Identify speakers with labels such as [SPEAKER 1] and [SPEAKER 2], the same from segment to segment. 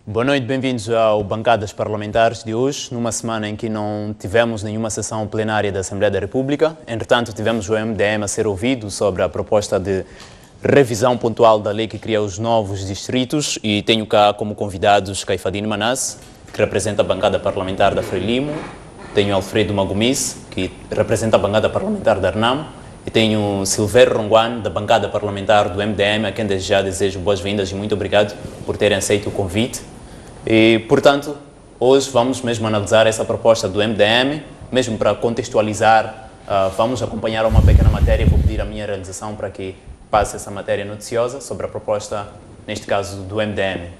[SPEAKER 1] Boa noite, bem-vindos ao Bancadas Parlamentares de hoje, numa semana em que não tivemos nenhuma sessão plenária da Assembleia da República. Entretanto, tivemos o MDM a ser ouvido sobre a proposta de revisão pontual da lei que cria os novos distritos e tenho cá como convidados Caifadine Manasse, que representa a bancada parlamentar da Frelimo, tenho Alfredo Magomis, que representa a bancada parlamentar da Renamo, e tenho Silvério Ronguane, da bancada parlamentar do MDM, a quem desde já desejo boas-vindas e muito obrigado por terem aceito o convite. E, portanto, hoje vamos mesmo analisar essa proposta do MDM, mesmo para contextualizar, vamos acompanhar uma pequena matéria, vou pedir a minha realização para que passe essa matéria noticiosa sobre a proposta, neste caso, do MDM.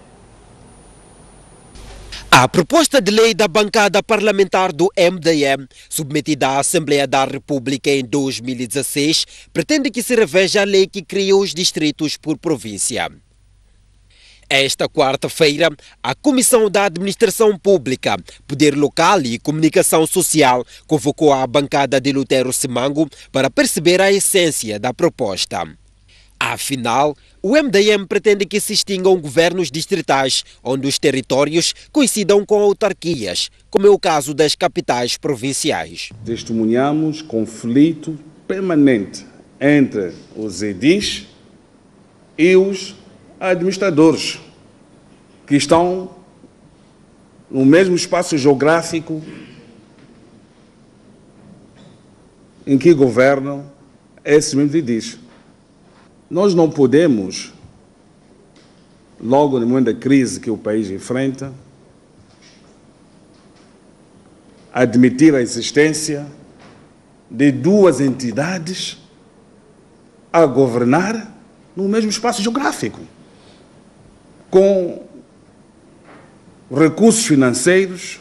[SPEAKER 2] A proposta de lei da bancada parlamentar do MDM, submetida à Assembleia da República em 2016, pretende que se reveja a lei que cria os distritos por província. Esta quarta-feira, a Comissão da Administração Pública, Poder Local e Comunicação Social convocou a bancada de Lutero Simango para perceber a essência da proposta. Afinal, o MDM pretende que se extingam governos distritais, onde os territórios coincidam com autarquias, como é o caso das capitais provinciais.
[SPEAKER 3] Testemunhamos conflito permanente entre os edis e os administradores, que estão no mesmo espaço geográfico em que governam esses mesmos edis. Nós não podemos, logo no momento da crise que o país enfrenta, admitir a existência de duas entidades a governar no mesmo espaço geográfico, com recursos financeiros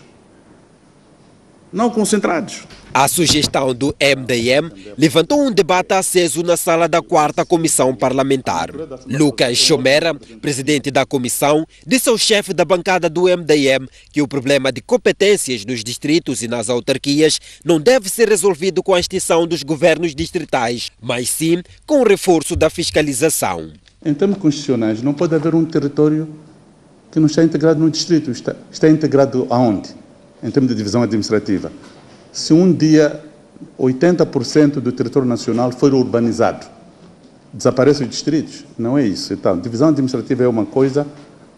[SPEAKER 3] não concentrados.
[SPEAKER 2] A sugestão do MDM levantou um debate aceso na sala da 4ª Comissão Parlamentar. Lucas Chomera, presidente da comissão, disse ao chefe da bancada do MDM que o problema de competências nos distritos e nas autarquias não deve ser resolvido com a extinção dos governos distritais, mas sim com o reforço da fiscalização.
[SPEAKER 4] Em termos constitucionais, não pode haver um território que não está integrado no distrito. Está integrado aonde? Em termos de divisão administrativa. Se um dia 80% do território nacional for urbanizado, desaparecem os distritos? Não é isso. Então, divisão administrativa é uma coisa,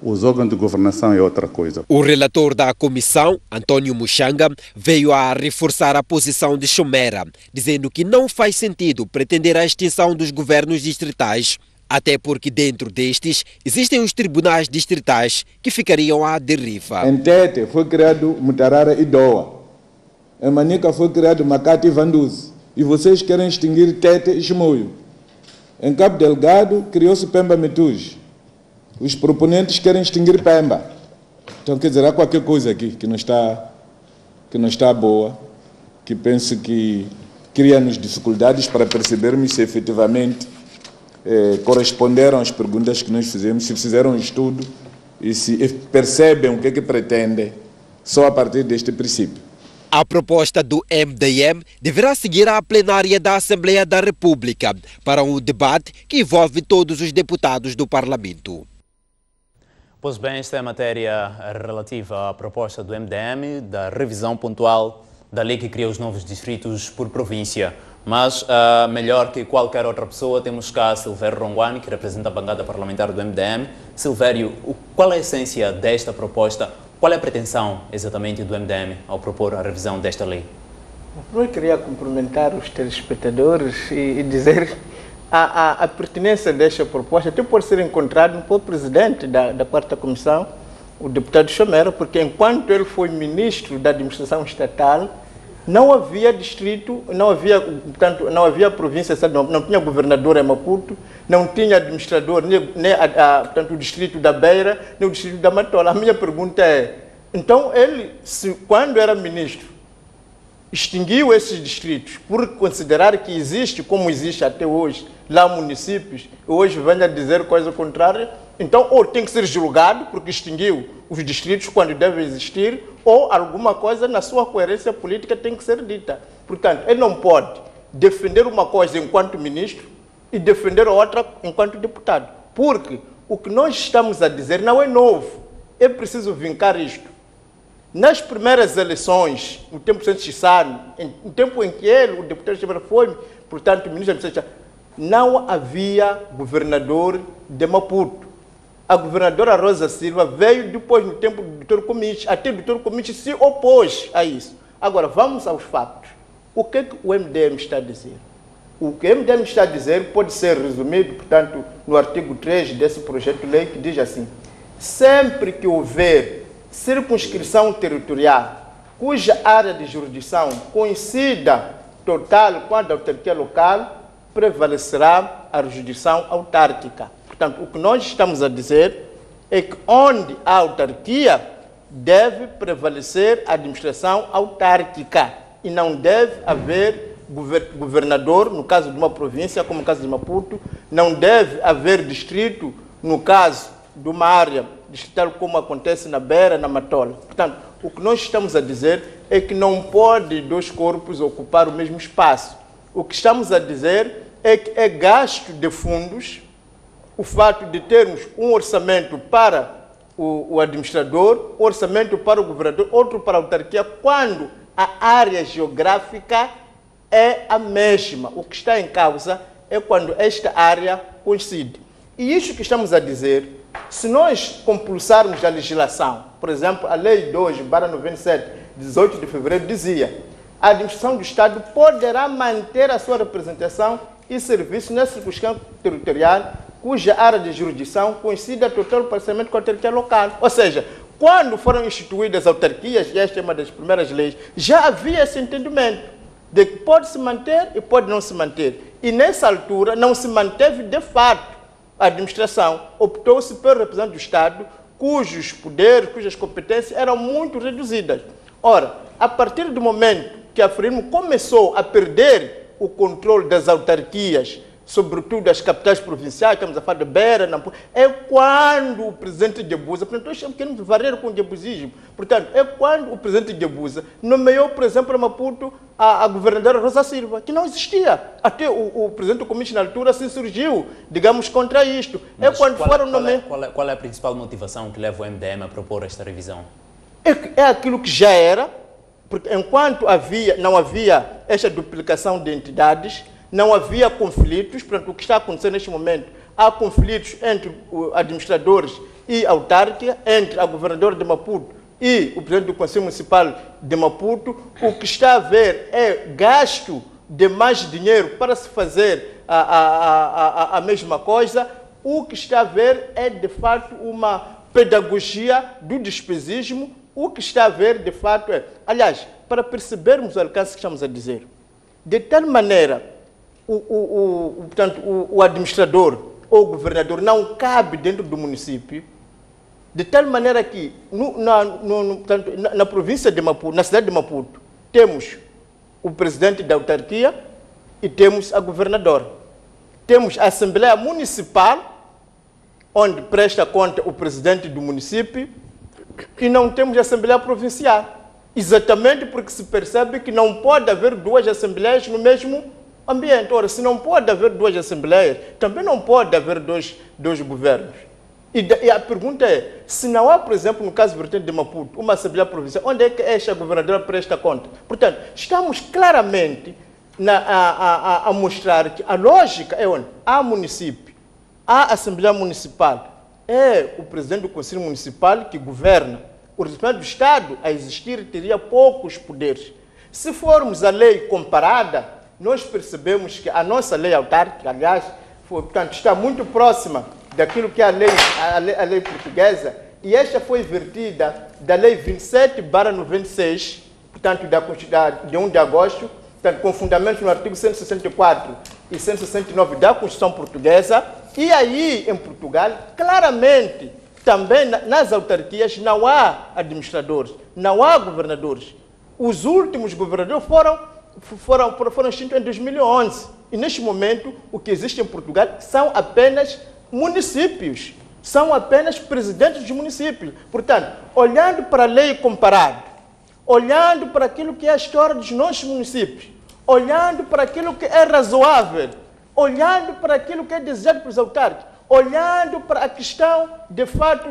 [SPEAKER 4] os órgãos de governação é outra coisa.
[SPEAKER 2] O relator da comissão, Antônio Muxanga, veio a reforçar a posição de Chomera, dizendo que não faz sentido pretender a extinção dos governos distritais, até porque dentro destes existem os tribunais distritais que ficariam à deriva.
[SPEAKER 5] Em Tete foi criado Mutarara e Doa. Em Manica foi criado Makati e Vanduzi. E vocês querem extinguir Tete e Chimoio. Em Cabo Delgado criou-se Pemba Metuge. Os proponentes querem extinguir Pemba. Então, quer dizer, há qualquer coisa aqui que não está boa, que penso que cria-nos dificuldades para percebermos se efetivamente corresponderam às perguntas que nós fizemos, se fizeram um estudo e se percebem o que é que pretendem só a partir deste princípio.
[SPEAKER 2] A proposta do MDM deverá seguir à plenária da Assembleia da República para um debate que envolve todos os deputados do Parlamento.
[SPEAKER 1] Pois bem, esta é a matéria relativa à proposta do MDM, da revisão pontual da lei que cria os novos distritos por província. Mas, melhor que qualquer outra pessoa, temos cá Silvério Ronguane, que representa a bancada parlamentar do MDM. Silvério, qual é a essência desta proposta? Qual é a pretensão exatamente do MDM ao propor a revisão desta lei?
[SPEAKER 6] Eu queria cumprimentar os telespectadores e dizer a pertinência desta proposta até pode ser encontrado pelo presidente da 4ª Comissão, o deputado Chomera, porque enquanto ele foi ministro da administração estatal, não havia distrito, não havia província, não tinha governador em Maputo, não tinha administrador, nem portanto, o distrito da Beira, nem o distrito da Matola. A minha pergunta é, então ele, quando era ministro, extinguiu esses distritos por considerar que existe, como existe até hoje, lá municípios, e hoje venha a dizer coisa contrária, então ou tem que ser julgado porque extinguiu os distritos quando deve existir, ou alguma coisa na sua coerência política tem que ser dita. Portanto, ele não pode defender uma coisa enquanto ministro e defender outra enquanto deputado. Porque o que nós estamos a dizer não é novo. é preciso vincar isto. Nas primeiras eleições, no tempo de Chissano, no tempo em que ele, o deputado Chibara, foi, portanto, ministro da Administração, não havia governador de Maputo. A governadora Rosa Silva veio depois, no tempo do Dr. Comiche, até o Dr. Comiche se opôs a isso. Agora, vamos aos fatos. O que é que o MDM está a dizer? O que o MDM está a dizer pode ser resumido, portanto, no artigo 3 desse projeto de lei, que diz assim: sempre que houver circunscrição territorial cuja área de jurisdição coincida total com a da autarquia local, prevalecerá a jurisdição autárquica. Portanto, o que nós estamos a dizer é que onde há autarquia, deve prevalecer a administração autárquica e não deve haver governador, no caso de uma província, como no caso de Maputo, não deve haver distrito, no caso de uma área distrital, como acontece na Beira, na Matola. Portanto, o que nós estamos a dizer é que não pode dois corpos ocupar o mesmo espaço. O que estamos a dizer é que é gasto de fundos o fato de termos um orçamento para o administrador, orçamento para o governador, outro para a autarquia, quando a área geográfica é a mesma. O que está em causa é quando esta área coincide. E isso que estamos a dizer, se nós compulsarmos a legislação, por exemplo, a Lei 2/97, 18 de fevereiro, dizia: a administração do Estado poderá manter a sua representação e serviço na circunscrição territorial cuja área de jurisdição coincida total parcialmente com a autarquia local. Ou seja, quando foram instituídas autarquias, e esta é uma das primeiras leis, já havia esse entendimento de que pode se manter e pode não se manter. E nessa altura não se manteve de fato a administração. Optou-se pelo representante do Estado, cujos poderes, cujas competências eram muito reduzidas. Ora, a partir do momento que a Frelimo começou a perder o controle das autarquias, sobretudo as capitais provinciais, estamos a falar de Beira, Nampula, é quando o presidente Guebuza, portanto, nós queremos varrer com o guebuzismo, portanto, é quando o presidente Guebuza nomeou, por exemplo, para Maputo, a governadora Rosa Silva, que não existia. Até o presidente do Comiche, na altura, se surgiu, digamos, contra isto.
[SPEAKER 1] Mas
[SPEAKER 6] é quando foram nomeados.
[SPEAKER 1] Qual é a principal motivação que leva o MDM a propor esta revisão?
[SPEAKER 6] É aquilo que já era, porque enquanto não havia esta duplicação de entidades, não havia conflitos. Portanto, o que está acontecendo neste momento, há conflitos entre administradores e autárquia, entre a governadora de Maputo e o presidente do Conselho Municipal de Maputo. O que está a haver é gasto de mais dinheiro para se fazer a mesma coisa. O que está a haver é, de fato, uma pedagogia do despesismo. O que está a haver, de fato, aliás, para percebermos o alcance que estamos a dizer, de tal maneira portanto, o administrador ou o governador não cabe dentro do município, de tal maneira que na província de Maputo, na cidade de Maputo, temos o presidente da autarquia e temos a governadora. Temos a Assembleia Municipal, onde presta conta o presidente do município, e não temos a Assembleia Provincial. Exatamente porque se percebe que não pode haver duas assembleias no mesmo ambiente. Ora, se não pode haver duas assembleias, também não pode haver dois governos. E a pergunta é, se não há, por exemplo, no caso vertente de Maputo, uma Assembleia Provincial, onde é que esta governadora presta conta? Portanto, estamos claramente a mostrar que a lógica é onde há município, há Assembleia Municipal, é o presidente do Conselho Municipal que governa. O representante do Estado, a existir, teria poucos poderes. Se formos a lei comparada, nós percebemos que a nossa lei autárquica, aliás, portanto, está muito próxima daquilo que é a lei portuguesa, e esta foi vertida da Lei 27/96, portanto, de 1 de agosto, portanto, com fundamento no artigo 164 e 169 da Constituição Portuguesa. E aí, em Portugal, claramente, também nas autarquias não há administradores, não há governadores. Os últimos governadores foram extintos em 2011. E, neste momento, o que existe em Portugal são apenas municípios, são apenas presidentes de municípios. Portanto, olhando para a lei comparada, olhando para aquilo que é a história dos nossos municípios, olhando para aquilo que é razoável, olhando para aquilo que é desejado pelos autárquicos, olhando para a questão, de fato,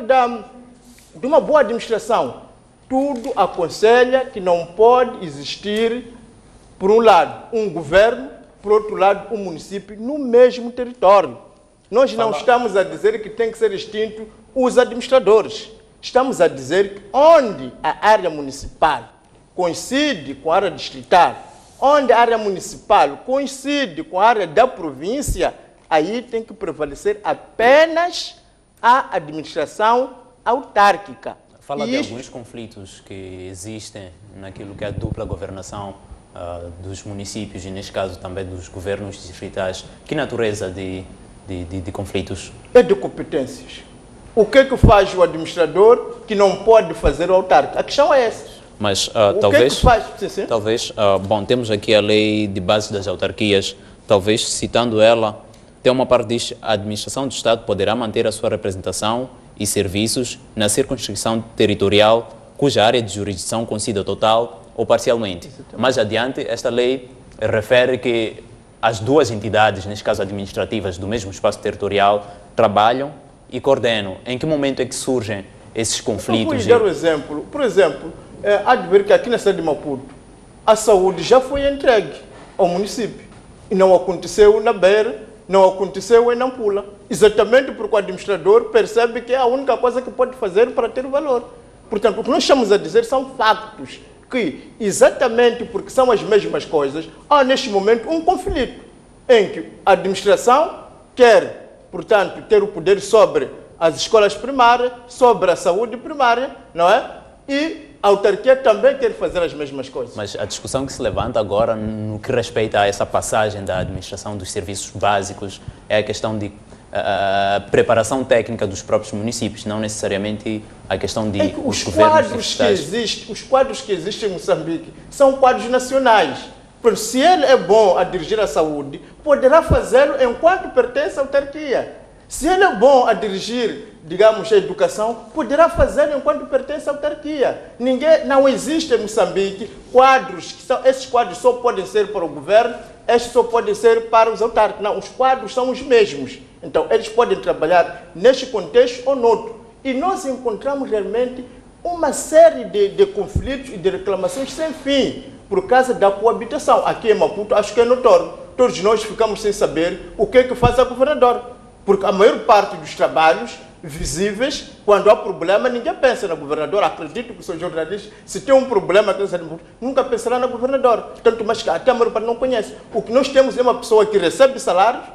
[SPEAKER 6] de uma boa administração, tudo aconselha que não pode existir, por um lado, um governo, por outro lado, um município no mesmo território. Nós não estamos a dizer que tem que ser extinto os administradores. Estamos a dizer que onde a área municipal coincide com a área distrital, onde a área municipal coincide com a área da província, aí tem que prevalecer apenas a administração autárquica.
[SPEAKER 1] Fala de alguns conflitos que existem naquilo que é a dupla governação dos municípios e, neste caso, também dos governos distritais. Que natureza de conflitos?
[SPEAKER 6] É de competências. O que é que faz o administrador que não pode fazer o autárquico? A questão é essa.
[SPEAKER 1] Mas
[SPEAKER 6] talvez, que faz? Sim.
[SPEAKER 1] Talvez, bom, temos aqui a lei de base das autarquias, talvez citando ela, tem uma parte que diz: a administração do Estado poderá manter a sua representação e serviços na circunscrição territorial cuja área de jurisdição coincida total ou parcialmente. Exatamente. Mais adiante, esta lei refere que as duas entidades, neste caso administrativas, do mesmo espaço territorial, trabalham e coordenam. Em que momento é que surgem esses conflitos?
[SPEAKER 6] Eu vou dar um exemplo. Por exemplo, há de ver que aqui na cidade de Maputo, a saúde já foi entregue ao município. E não aconteceu na Beira, não aconteceu em Nampula. Exatamente porque o administrador percebe que é a única coisa que pode fazer para ter valor. Portanto, o que nós estamos a dizer são factos, que exatamente porque são as mesmas coisas, há neste momento um conflito em que a administração quer, portanto, ter o poder sobre as escolas primárias, sobre a saúde primária, não é? E a autarquia também quer fazer as mesmas coisas.
[SPEAKER 1] Mas a discussão que se levanta agora, no que respeita a essa passagem da administração dos serviços básicos, é a questão de preparação técnica dos próprios municípios, não necessariamente a questão de
[SPEAKER 6] os quadros que existem em Moçambique são quadros nacionais. Se ele é bom a dirigir a saúde, poderá fazê-lo enquanto pertence à autarquia. Se ele é bom a dirigir, digamos, a educação, poderá fazê-lo enquanto pertence à autarquia. Não existe em Moçambique quadros, esses quadros só podem ser para o governo, estes só podem ser para os autárquicos. Não, os quadros são os mesmos. Então, eles podem trabalhar neste contexto ou noutro. E nós encontramos realmente uma série de conflitos e de reclamações sem fim, por causa da coabitação. Aqui em Maputo, acho que é notório. Todos nós ficamos sem saber o que é que faz a governadora. Porque a maior parte dos trabalhos visíveis, quando há problema, ninguém pensa na governadora. Acredito que sou jornalista, se tem um problema, nunca pensará na governadora. Tanto mais que até a maior parte não conhece. O que nós temos é uma pessoa que recebe salários,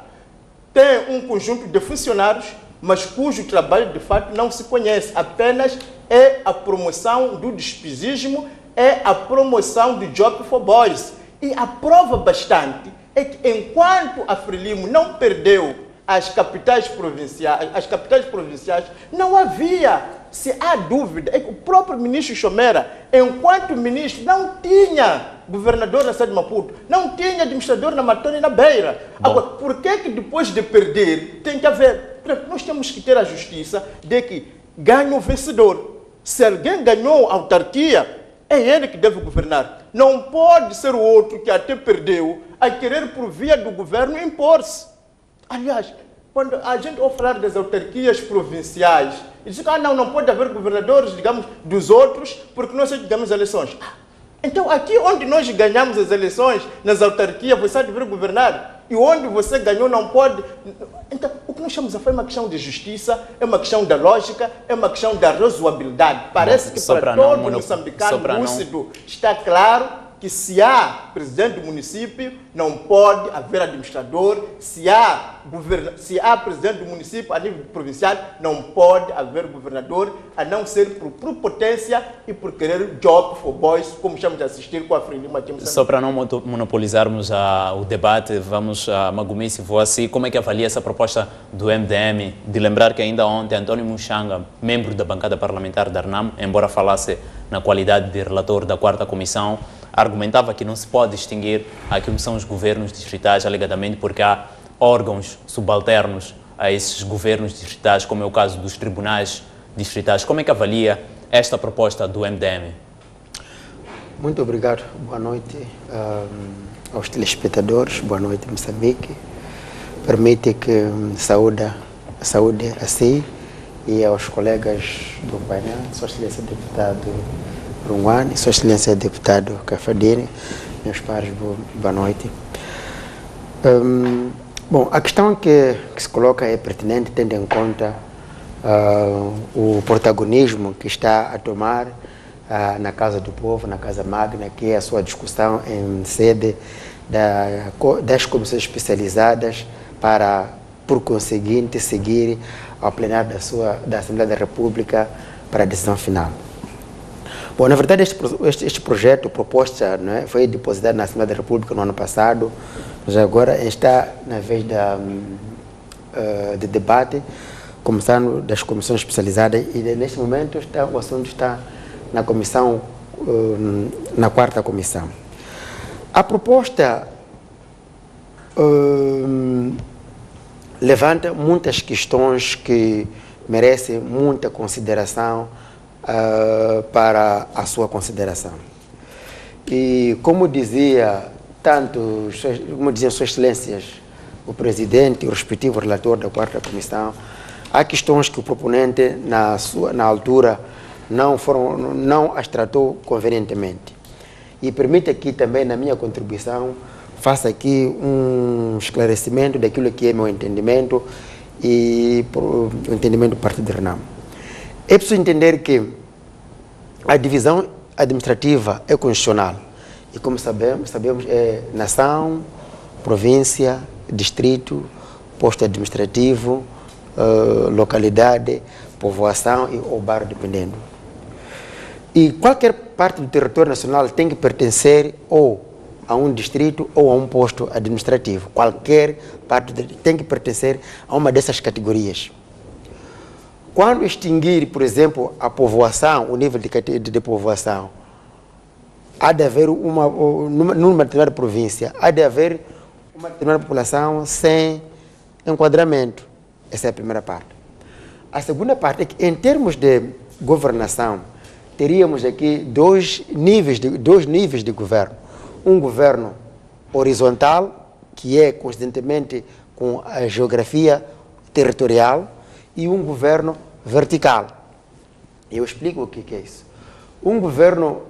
[SPEAKER 6] tem um conjunto de funcionários, mas cujo trabalho de fato não se conhece. Apenas é a promoção do despisismo, é a promoção do job for boys. E a prova bastante é que enquanto a Frelimo não perdeu as capitais provinciais, não havia, se há dúvida, é que o próprio ministro Chomera, enquanto ministro, não tinha governador na cidade de Maputo, não tinha administrador na Matona e na Beira. Agora, por que depois de perder tem que haver? Nós temos que ter a justiça de que ganha o vencedor. Se alguém ganhou a autarquia, é ele que deve governar. Não pode ser o outro que até perdeu a querer, por via do governo, impor-se. Aliás, quando a gente ouve falar das autarquias provinciais, eles dizem que não pode haver governadores, digamos, dos outros, porque nós ganhamos eleições. Então, aqui onde nós ganhamos as eleições, nas autarquias, você há de vir governar. E onde você ganhou não pode. Então, o que nós chamamos é uma questão de justiça, é uma questão da lógica, é uma questão da razoabilidade. Parece que para todo moçambicano lúcido está claro que se há presidente do município, não pode haver administrador. Se há presidente do município a nível provincial, não pode haver governador, a não ser por prepotência e por querer job for boys, como estamos a assistir com a Frelimo aqui em Moçambique.
[SPEAKER 1] Só para não monopolizarmos o debate, vamos a Magumice Voaci. Como é que avalia essa proposta do MDM? De lembrar que ainda ontem António Muxanga, membro da bancada parlamentar da ARNAM, embora falasse na qualidade de relator da 4ª Comissão, argumentava que não se pode distinguir aquilo que são os governos distritais, alegadamente porque há órgãos subalternos a esses governos distritais, como é o caso dos tribunais distritais. Como é que avalia esta proposta do MDM?
[SPEAKER 7] Muito obrigado. Boa noite aos telespectadores. Boa noite, Moçambique. Permite que saúde assim e aos colegas do painel, Sua Excelência Deputado Runguani, Sua Excelência Deputado Cafadini, meus pares, boa noite. Bom, a questão que se coloca é pertinente, tendo em conta o protagonismo que está a tomar na Casa do Povo, na Casa Magna, que é a sua discussão em sede das comissões especializadas para, por conseguinte, seguir ao plenário da Assembleia da República para a decisão final. Bom, na verdade, este projeto, proposta, né, foi depositado na Assembleia da República no ano passado, mas agora está na vez de debate, começando das comissões especializadas, e neste momento o assunto está na comissão, na 4ª comissão. A proposta levanta muitas questões que merecem muita consideração para a sua consideração. E como diziam Suas Excelências, o Presidente e o respectivo relator da 4ª Comissão, há questões que o proponente, na altura, não as tratou convenientemente. E permite aqui também, na minha contribuição, faça aqui um esclarecimento daquilo que é meu entendimento e o entendimento do Partido Renamo. É preciso entender que a divisão administrativa é constitucional e, como sabemos é nação, província, distrito, posto administrativo, localidade, povoação ou bairro, dependendo. E qualquer parte do território nacional tem que pertencer ou a um distrito ou a um posto administrativo. Qualquer parte tem que pertencer a uma dessas categorias. Quando extinguir, por exemplo, a povoação, o nível de povoação, há de haver numa determinada província, há de haver uma determinada população sem enquadramento. Essa é a primeira parte. A segunda parte é que, em termos de governação, teríamos aqui dois níveis de governo. Um governo horizontal, que é coincidentemente com a geografia territorial, e um governo vertical. Eu explico o que é isso. Um governo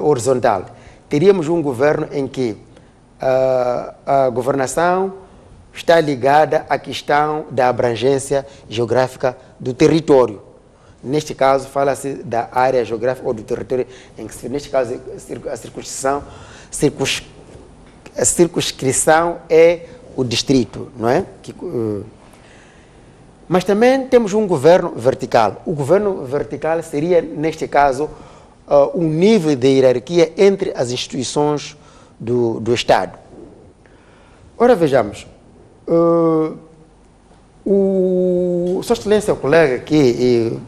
[SPEAKER 7] horizontal, teríamos um governo em que a governação está ligada à questão da abrangência geográfica do território. Neste caso, fala-se da área geográfica ou do território, em que, neste caso, a circunscrição é o distrito, não é? Mas também temos um governo vertical. O governo vertical seria, neste caso, um nível de hierarquia entre as instituições do Estado. Ora, vejamos. Sua Excelência, o colega aqui,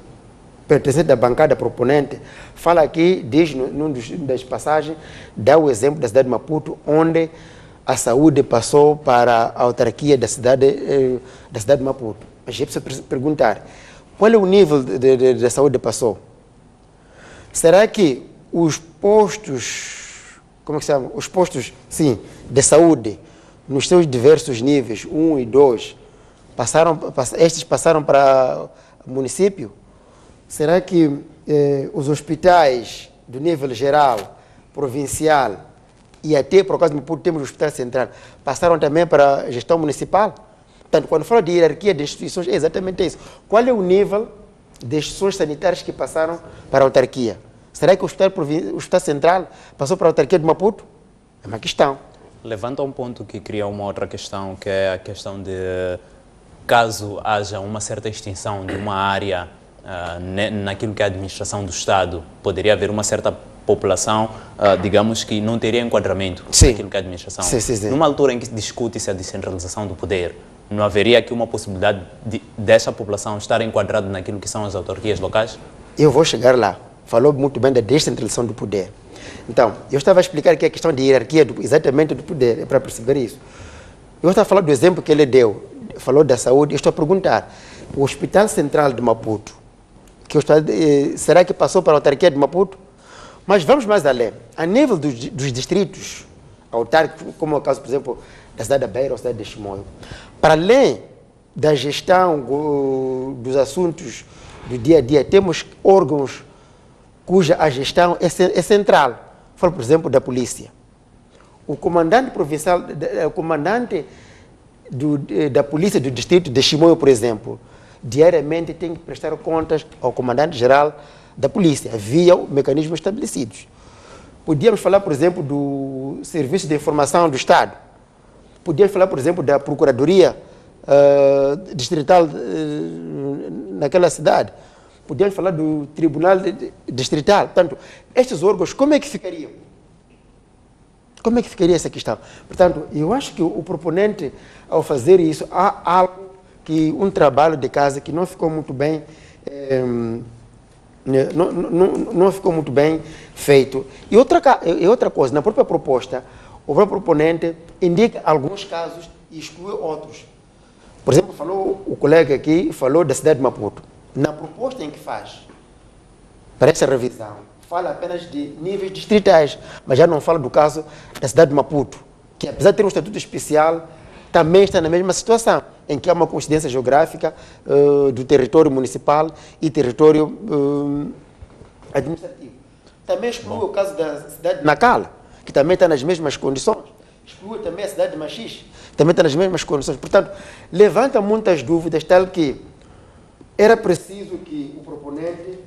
[SPEAKER 7] pertencente da bancada proponente, fala aqui, diz numa das passagens, dá o exemplo da cidade de Maputo, onde a saúde passou para a autarquia da cidade de Maputo. Mas é preciso perguntar, qual é o nível da saúde passou? Será que os postos, como é que se chama? Os postos, sim, de saúde, nos seus diversos níveis, 1 e 2, estes passaram para o município? Será que os hospitais do nível geral, provincial e até, por causa do Maputo, temos o Hospital Central, passaram também para a gestão municipal? Portanto, quando falo de hierarquia de instituições, é exatamente isso. Qual é o nível de instituições sanitárias que passaram para a autarquia? Será que o Hospital Central passou para a autarquia de Maputo? É uma questão.
[SPEAKER 1] Levanta um ponto que cria uma outra questão, que é a questão de, caso haja uma certa extinção de uma área naquilo que é a administração do Estado, poderia haver uma certa população, digamos, que não teria enquadramento naquilo que é a administração.
[SPEAKER 7] Sim.
[SPEAKER 1] Numa altura em que discute-se a descentralização do poder, não haveria aqui uma possibilidade dessa população estar enquadrada naquilo que são as autarquias locais?
[SPEAKER 7] Eu vou chegar lá. Falou muito bem da descentralização do poder. Então, eu estava a explicar que a questão de hierarquia exatamente do poder, é para perceber isso. Eu estava a falar do exemplo que ele deu, falou da saúde, eu estou a perguntar, o Hospital Central de Maputo, será que passou para a autarquia de Maputo? Mas vamos mais além. A nível dos distritos autárquicos, como é o caso, por exemplo, da cidade da Beira ou da cidade de Chimoio, para além da gestão dos assuntos do dia a dia, temos órgãos cuja a gestão é central. Falo, por exemplo, da polícia. O comandante provincial, o comandante da polícia do distrito de Chimoio, por exemplo, diariamente tem que prestar contas ao comandante-geral da polícia, via mecanismos estabelecidos. Podíamos falar, por exemplo, do Serviço de Informação do Estado. Podíamos falar, por exemplo, da Procuradoria Distrital naquela cidade. Podíamos falar do Tribunal Distrital. Portanto, estes órgãos, como é que ficariam? Como é que ficaria essa questão? Portanto, eu acho que o proponente, ao fazer isso, há algo que, um trabalho de casa que não ficou muito bem, não ficou muito bem feito. E outra coisa, na própria proposta, o próprio proponente indica alguns casos e exclui outros. Por exemplo, falou o colega aqui, falou da cidade de Maputo. Na proposta em que faz, para essa revisão, fala apenas de níveis distritais, mas já não fala do caso da cidade de Maputo, que apesar de ter um estatuto especial, também está na mesma situação, em que há uma coincidência geográfica do território municipal e território administrativo. Também exclui o caso da cidade de Nacala, que também está nas mesmas condições. Exclui também a cidade de Machixe, que também está nas mesmas condições. Portanto, levanta muitas dúvidas, tal que era preciso que o proponente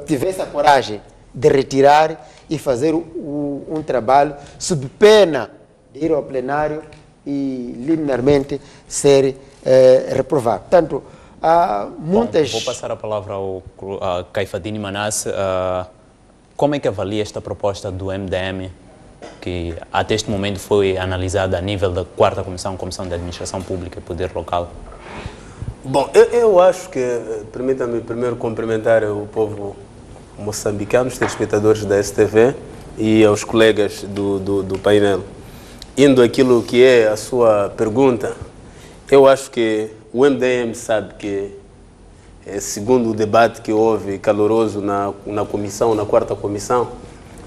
[SPEAKER 7] tivesse a coragem de retirar e fazer um trabalho sob pena de ir ao plenário e liminarmente ser reprovado. Portanto, há muitas...
[SPEAKER 1] Vou passar a palavra ao Caifadine Manasse. Como é que avalia esta proposta do MDM, que até este momento foi analisada a nível da 4ª Comissão, Comissão de Administração Pública e Poder Local?
[SPEAKER 8] Bom, eu acho que, permita-me primeiro cumprimentar o povo moçambicano, os telespectadores da STV e aos colegas do painel. Indo àquilo que é a sua pergunta, eu acho que o MDM sabe que, segundo o debate que houve caloroso na comissão, na 4ª Comissão,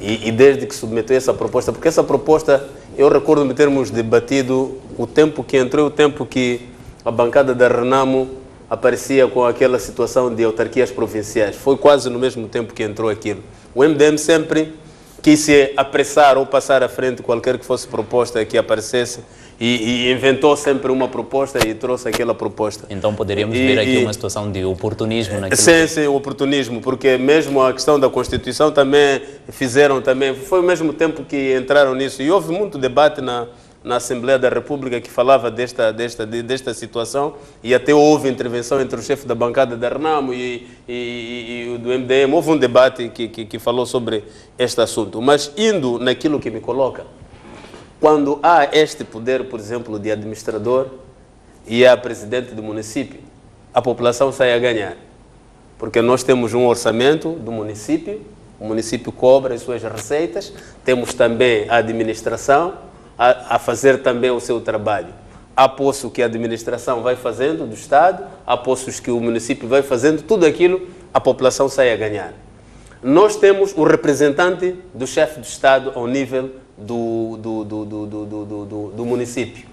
[SPEAKER 8] e desde que submeteu essa proposta, porque essa proposta, eu recordo-me termos debatido o tempo que entrou, o tempo que a bancada da Renamo aparecia com aquela situação de autarquias provinciais. Foi quase no mesmo tempo que entrou aquilo. O MDM sempre quis se apressar ou passar à frente qualquer que fosse proposta que aparecesse e inventou sempre uma proposta e trouxe aquela proposta.
[SPEAKER 1] Então poderíamos ver aqui uma situação de oportunismo naquilo.
[SPEAKER 8] Sim, oportunismo, porque mesmo a questão da Constituição também fizeram também, foi ao mesmo tempo que entraram nisso e houve muito debate na Assembleia da República que falava desta situação e até houve intervenção entre o chefe da bancada da Renamo e o do MDM. Houve um debate que falou sobre este assunto. Mas indo naquilo que me coloca, quando há este poder, por exemplo, de administrador e há presidente do município, a população sai a ganhar. Porque nós temos um orçamento do município, o município cobra as suas receitas, temos também a administração a fazer também o seu trabalho. Há poço que a administração vai fazendo do Estado, há poços que o município vai fazendo, tudo aquilo a população sai a ganhar. Nós temos o representante do chefe do Estado ao nível do município,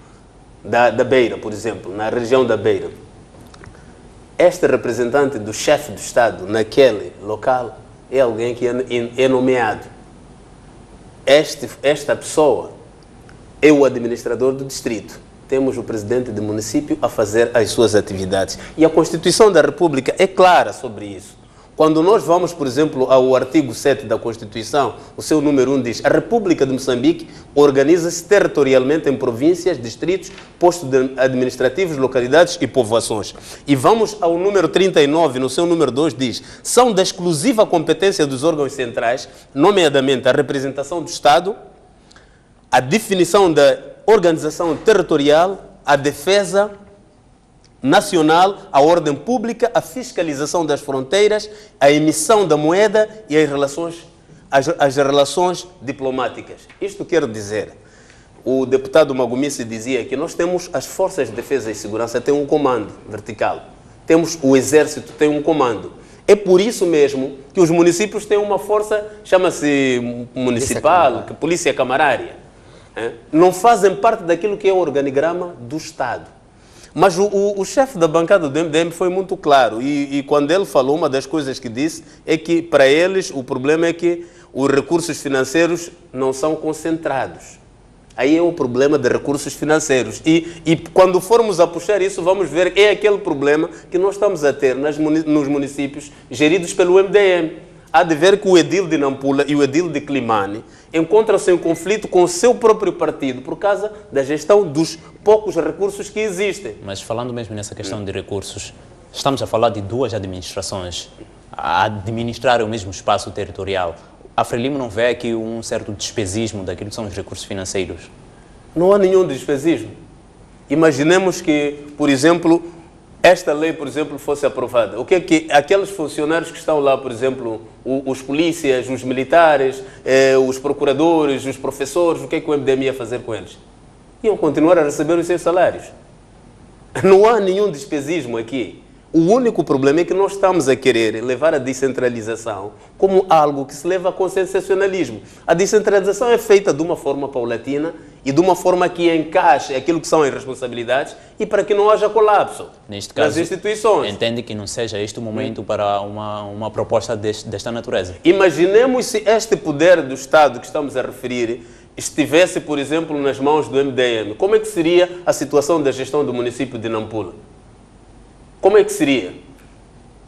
[SPEAKER 8] da Beira, por exemplo, na região da Beira. Este representante do chefe do Estado naquele local é alguém que é nomeado. Esta pessoa é o administrador do distrito. Temos o presidente do município a fazer as suas atividades. E a Constituição da República é clara sobre isso. Quando nós vamos, por exemplo, ao artigo 7 da Constituição, o seu número 1 diz: a República de Moçambique organiza-se territorialmente em províncias, distritos, postos administrativos, localidades e povoações. E vamos ao número 39, no seu número 2 diz: são da exclusiva competência dos órgãos centrais, nomeadamente a representação do Estado, a definição da organização territorial, a defesa nacional, a ordem pública, a fiscalização das fronteiras, a emissão da moeda e as relações diplomáticas. Isto quer dizer, o deputado Magomice dizia que nós temos as forças de defesa e segurança, tem um comando vertical. Temos o exército, tem um comando. É por isso mesmo que os municípios têm uma força, chama-se municipal, polícia camarária. não fazem parte daquilo que é o organigrama do Estado. Mas o chefe da bancada do MDM foi muito claro e quando ele falou, uma das coisas que disse é que para eles o problema é que os recursos financeiros não são concentrados. Aí é o problema de recursos financeiros. E quando formos a puxar isso, vamos ver que é aquele problema que nós estamos a ter nos municípios geridos pelo MDM. Há de ver que o edil de Nampula e o edil de Climane encontram-se em conflito com o seu próprio partido por causa da gestão dos poucos recursos que existem.
[SPEAKER 1] Mas falando mesmo nessa questão de recursos, estamos a falar de duas administrações a administrar o mesmo espaço territorial. A Frelimo não vê aqui um certo despesismo daquilo que são os recursos financeiros?
[SPEAKER 8] Não há nenhum despesismo. Imaginemos que, por exemplo, esta lei, por exemplo, fosse aprovada. O que é que aqueles funcionários que estão lá, por exemplo, os polícias, os militares, os procuradores, os professores, o que é que o MDM ia fazer com eles? Iam continuar a receber os seus salários. Não há nenhum despesismo aqui. O único problema é que nós estamos a querer levar a descentralização como algo que se leva a consensacionalismo. A descentralização é feita de uma forma paulatina e de uma forma que encaixe aquilo que são as responsabilidades e para que não haja colapso
[SPEAKER 1] neste caso,
[SPEAKER 8] nas instituições.
[SPEAKER 1] Entende que não seja este o momento para uma proposta desta natureza?
[SPEAKER 8] Imaginemos se este poder do Estado que estamos a referir estivesse, por exemplo, nas mãos do MDM. Como é que seria a situação da gestão do município de Nampula? Como é que seria?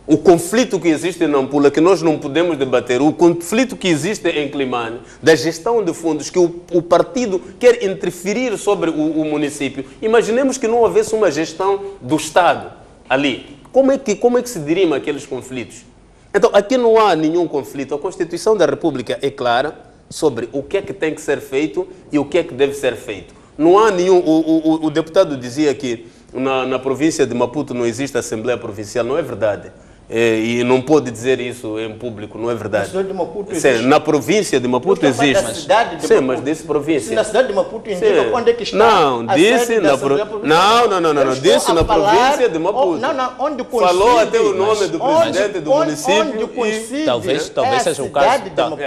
[SPEAKER 8] O conflito que existe em Nampula, que nós não podemos debater, o conflito que existe em Climane, da gestão de fundos, que o partido quer interferir sobre o município. Imaginemos que não houvesse uma gestão do Estado ali. Como é que se dirima aqueles conflitos? Então, aqui não há nenhum conflito. A Constituição da República é clara sobre o que é que tem que ser feito e o que é que deve ser feito. Não há nenhum... O deputado dizia que na província de Maputo não existe Assembleia Provincial. Não é verdade. E não pode dizer isso em público, não é verdade.
[SPEAKER 6] Na cidade de Maputo
[SPEAKER 8] existe. Sim, na província de Maputo existe.
[SPEAKER 6] Sim,
[SPEAKER 8] mas disse província.
[SPEAKER 6] Se na cidade de Maputo indica onde é que está.
[SPEAKER 8] Não, disse na Não, disse na província de Maputo.
[SPEAKER 6] Onde coincide.
[SPEAKER 8] Falou até o nome do presidente do município.
[SPEAKER 1] Talvez seja o caso.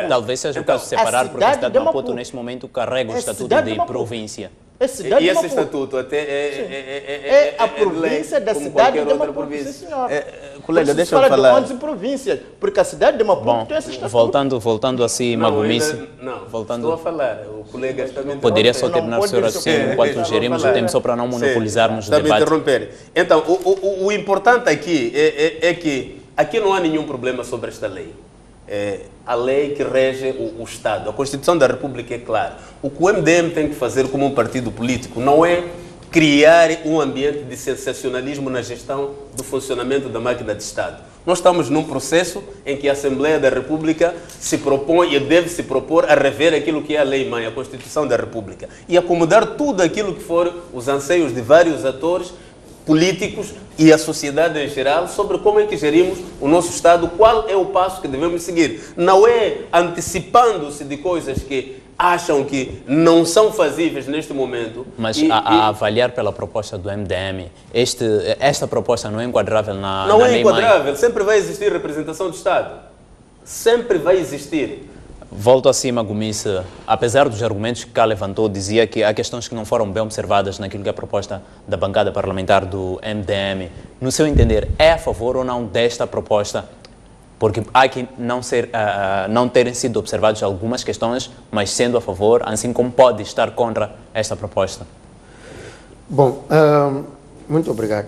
[SPEAKER 1] Talvez seja o caso de separar, porque a cidade de Maputo neste momento carrega o estatuto de província.
[SPEAKER 8] E esse estatuto até
[SPEAKER 6] é a província da cidade de Maputo, sim, senhor.
[SPEAKER 8] Colega, deixa eu falar.
[SPEAKER 6] De 11 províncias, porque a cidade de Maputo tem esse estatuto.
[SPEAKER 1] Voltando assim, Magumice.
[SPEAKER 8] Estou a falar. O colega está me interrompendo.
[SPEAKER 1] Poderia só terminar o seu raciocínio enquanto gerimos o tempo, só para não monopolizarmos o debate.
[SPEAKER 8] Está me interromper. Então, o importante aqui é que aqui não há nenhum problema sobre esta lei. A lei que rege o Estado. A Constituição da República é clara. O que o MDM tem que fazer como um partido político não é criar um ambiente de sensacionalismo na gestão do funcionamento da máquina de Estado. Nós estamos num processo em que a Assembleia da República se propõe e deve se propor a rever aquilo que é a lei-mãe, a Constituição da República, e acomodar tudo aquilo que for os anseios de vários atores políticos e a sociedade em geral sobre como é que gerimos o nosso Estado, qual é o passo que devemos seguir. Não é antecipando-se de coisas que acham que não são fazíveis neste momento.
[SPEAKER 1] Mas a avaliar pela proposta do MDM, esta proposta não é enquadrável na lei?
[SPEAKER 8] Não é enquadrável, sempre vai existir representação do Estado. Sempre vai existir.
[SPEAKER 1] Volto acima, Gomice, apesar dos argumentos que cá levantou, dizia que há questões que não foram bem observadas naquilo que é a proposta da bancada parlamentar do MDM. No seu entender, é a favor ou não desta proposta? Porque há que não terem sido observadas algumas questões, mas sendo a favor, assim como pode estar contra esta proposta.
[SPEAKER 7] Bom, muito obrigado.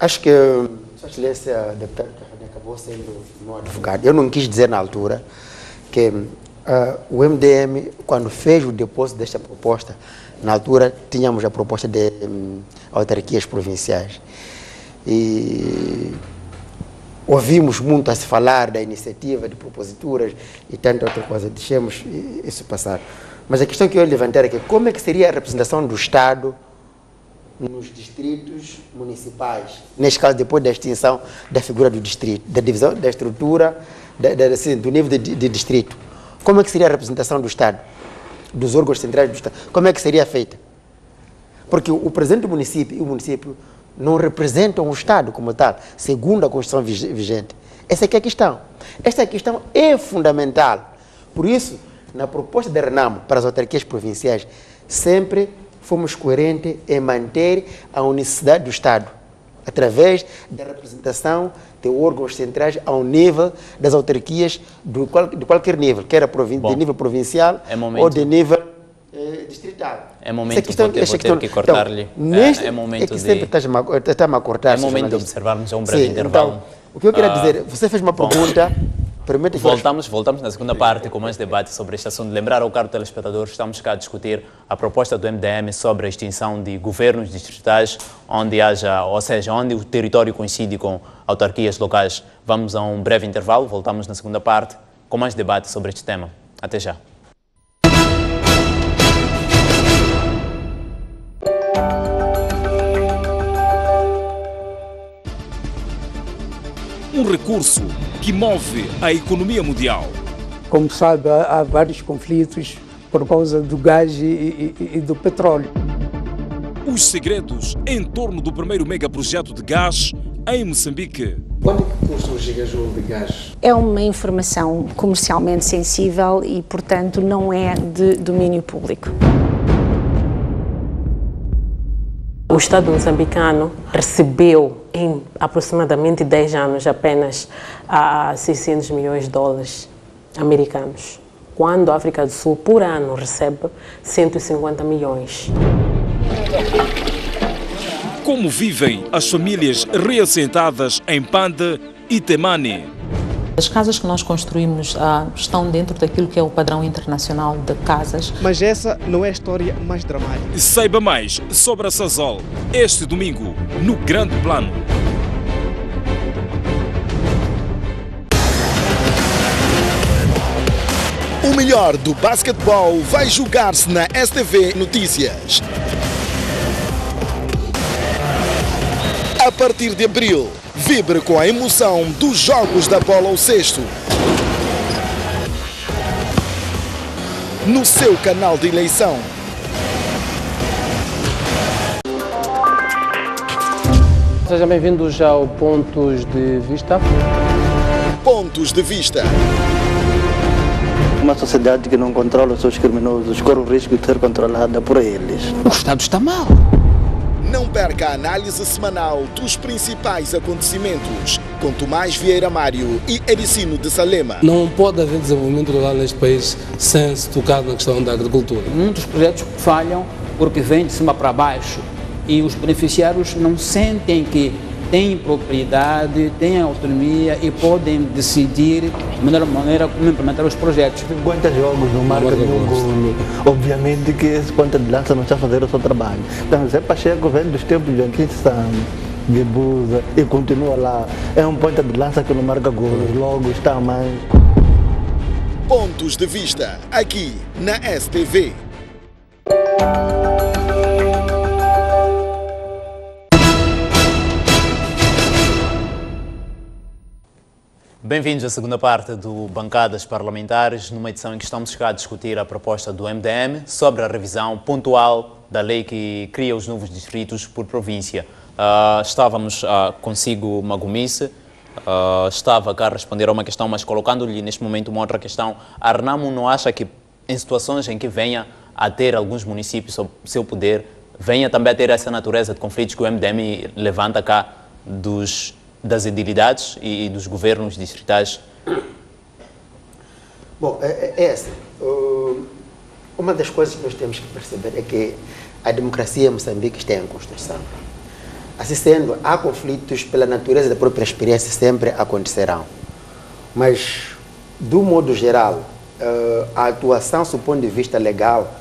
[SPEAKER 7] Acho que a Sua Excelência deputada acabou sendo um advogado. Eu não quis dizer na altura que o MDM, quando fez o depósito desta proposta, na altura tínhamos a proposta de autarquias provinciais. E ouvimos muito a se falar da iniciativa, de proposituras e tanta outra coisa. Deixemos isso passar. Mas a questão que eu ia levantar é que como é que seria a representação do Estado nos distritos municipais, neste caso depois da extinção da figura do distrito, da divisão da estrutura, do nível de distrito. Como é que seria a representação do Estado, dos órgãos centrais do Estado? Como é que seria feita? Porque o presidente do município e o município não representam o Estado como tal, segundo a Constituição vigente. Essa aqui é a questão. Esta questão é fundamental. Por isso, na proposta de Renamo para as autarquias provinciais, sempre fomos coerentes em manter a unicidade do Estado, através da representação de órgãos centrais ao nível das autarquias de qualquer nível, quer de nível provincial ou de nível distrital.
[SPEAKER 1] É momento de vou ter que cortar-lhe.
[SPEAKER 7] É momento que sempre está-me a cortar.
[SPEAKER 1] É momento de observarmos um breve intervalo.
[SPEAKER 7] Então, o que eu queria dizer, você fez uma pergunta.
[SPEAKER 1] Voltamos na segunda parte com mais debate sobre este assunto. Lembrar ao caro telespectador, estamos cá a discutir a proposta do MDM sobre a extinção de governos distritais onde o território coincide com autarquias locais. Vamos a um breve intervalo, voltamos na segunda parte com mais debate sobre este tema. Até já.
[SPEAKER 9] Um recurso que move a economia mundial.
[SPEAKER 10] Como sabe, há vários conflitos por causa do gás e do petróleo.
[SPEAKER 9] Os segredos em torno do primeiro megaprojeto de gás em Moçambique.
[SPEAKER 11] Quanto é que custa o gigajoule de gás?
[SPEAKER 12] É uma informação comercialmente sensível e, portanto, não é de domínio público.
[SPEAKER 13] O Estado moçambicano recebeu em aproximadamente 10 anos apenas a 600 milhões de dólares americanos, quando a África do Sul, por ano, recebe 150 milhões.
[SPEAKER 9] Como vivem as famílias reassentadas em Pande e Temane?
[SPEAKER 14] As casas que nós construímos estão dentro daquilo que é o padrão internacional de casas.
[SPEAKER 15] Mas essa não é a história mais dramática.
[SPEAKER 9] Saiba mais sobre a Sasol este domingo, no Grande Plano.
[SPEAKER 16] O melhor do basquetebol vai jogar-se na STV Notícias. A partir de abril, vibre com a emoção dos jogos da bola ao cesto. No seu canal de eleição.
[SPEAKER 17] Sejam bem-vindos ao Pontos de Vista.
[SPEAKER 16] Pontos de Vista.
[SPEAKER 18] Uma sociedade que não controla os seus criminosos corre o risco de ser controlada por eles.
[SPEAKER 19] O Estado está mal.
[SPEAKER 16] Não perca a análise semanal dos principais acontecimentos com Tomás Vieira Mário e Ericino de Salema.
[SPEAKER 20] Não pode haver desenvolvimento rural neste país sem se tocar na questão da agricultura.
[SPEAKER 19] Muitos projetos falham porque vêm de cima para baixo e os beneficiários não sentem que têm propriedade, têm autonomia e podem decidir de melhor maneira como implementar os projetos.
[SPEAKER 18] 50 jogos não marca nenhum golo. Obviamente que esse ponta de lança não está a fazer o seu trabalho. Então, Zé Pacheco vem dos tempos de Anquim Sano, Guebuza e continua lá. É um ponta de lança que não marca golos, logo está mais.
[SPEAKER 16] Pontos de Vista, aqui na STV.
[SPEAKER 1] Bem-vindos à segunda parte do Bancadas Parlamentares, numa edição em que estamos a discutir a proposta do MDM sobre a revisão pontual da lei que cria os novos distritos por província. Estávamos consigo, Magumice, estava cá a responder a uma questão, mas colocando-lhe neste momento uma outra questão. A Renamo não acha que em situações em que venha a ter alguns municípios sob seu poder, venha também a ter essa natureza de conflitos que o MDM levanta cá das edilidades e dos governos distritais?
[SPEAKER 7] Bom, uma das coisas que nós temos que perceber é que a democracia em Moçambique está em construção. Assim sendo, há conflitos pela natureza da própria experiência, sempre acontecerão. Mas, do modo geral, a atuação, do ponto de vista legal,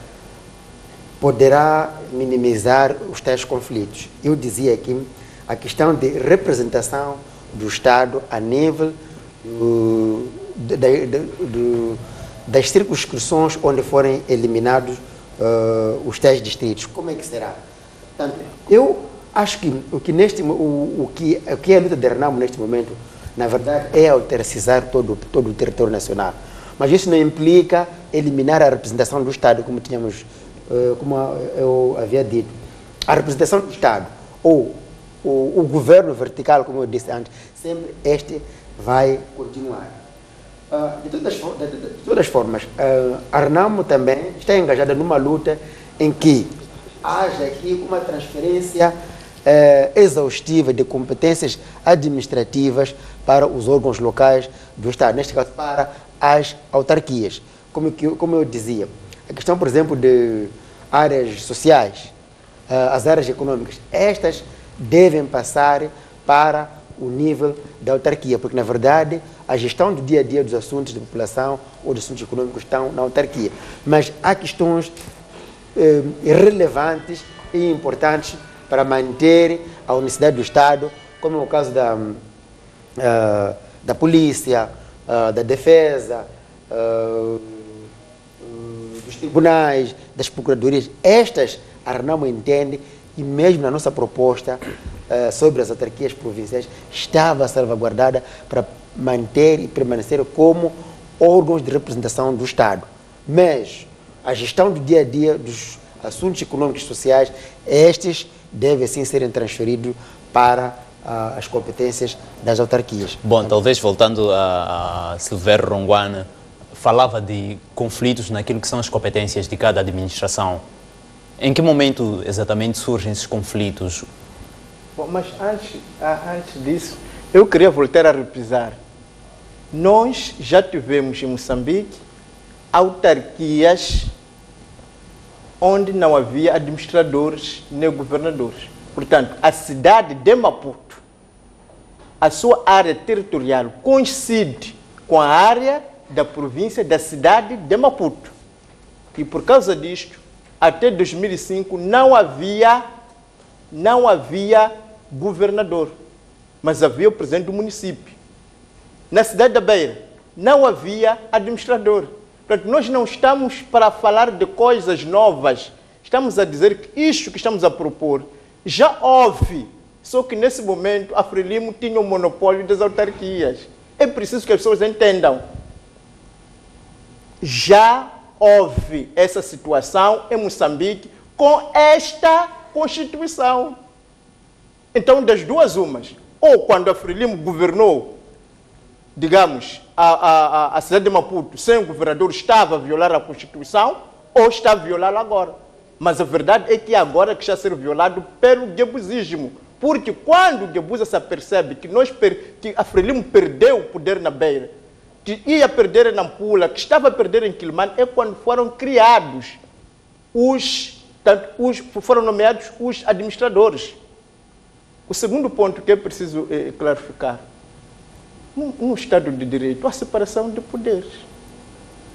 [SPEAKER 7] poderá minimizar os tais conflitos. Eu dizia aqui a questão de representação do Estado a nível das circunscrições onde forem eliminados os tais distritos. Como é que será? Portanto, eu acho que o que é a luta de Renamo neste momento, na verdade, é autarcizar todo o território nacional. Mas isso não implica eliminar a representação do Estado, como eu havia dito. A representação do Estado, ou o governo vertical, como eu disse antes, sempre este vai continuar. De todas as formas, a Renamo também está engajada numa luta em que haja aqui uma transferência exaustiva de competências administrativas para os órgãos locais do Estado, neste caso para as autarquias. Como eu dizia, a questão, por exemplo, de áreas sociais, as áreas econômicas, estas devem passar para o nível da autarquia, porque, na verdade, a gestão do dia a dia dos assuntos de população ou dos assuntos econômicos estão na autarquia. Mas há questões relevantes e importantes para manter a unicidade do Estado, como é o caso da polícia, da defesa, dos tribunais, das procuradorias. Estas, a Renamo entende, e mesmo na nossa proposta sobre as autarquias provinciais, estava salvaguardada para manter e permanecer como órgãos de representação do Estado. Mas a gestão do dia a dia dos assuntos econômicos e sociais, estes devem sim serem transferidos para as competências das autarquias.
[SPEAKER 1] Bom, talvez voltando a Silvério Ronguane, falava de conflitos naquilo que são as competências de cada administração. Em que momento exatamente surgem esses conflitos?
[SPEAKER 6] Bom, mas antes disso, eu queria voltar a repisar. Nós já tivemos em Moçambique autarquias onde não havia administradores nem governadores. Portanto, a cidade de Maputo, a sua área territorial coincide com a área da província da cidade de Maputo. E por causa disto, até 2005 não havia governador, mas havia o presidente do município. Na cidade da Beira não havia administrador. Portanto, nós não estamos para falar de coisas novas, estamos a dizer que isto que estamos a propor já houve, só que nesse momento a Frelimo tinha o monopólio das autarquias. É preciso que as pessoas entendam. Já houve essa situação em Moçambique com esta Constituição. Então, das duas umas, ou quando a Frelimo governou, digamos, a cidade de Maputo, sem o governador, estava a violar a Constituição, ou está a violá-la agora. Mas a verdade é que agora que está a ser violado pelo guebusismo. Porque quando o Guebuza se apercebe que a Frelimo perdeu o poder na Beira, que ia perder em Nampula, que estava a perder em Quilomane, é quando foram criados foram nomeados os administradores. O segundo ponto que é preciso clarificar: num Estado de Direito, há separação de poderes.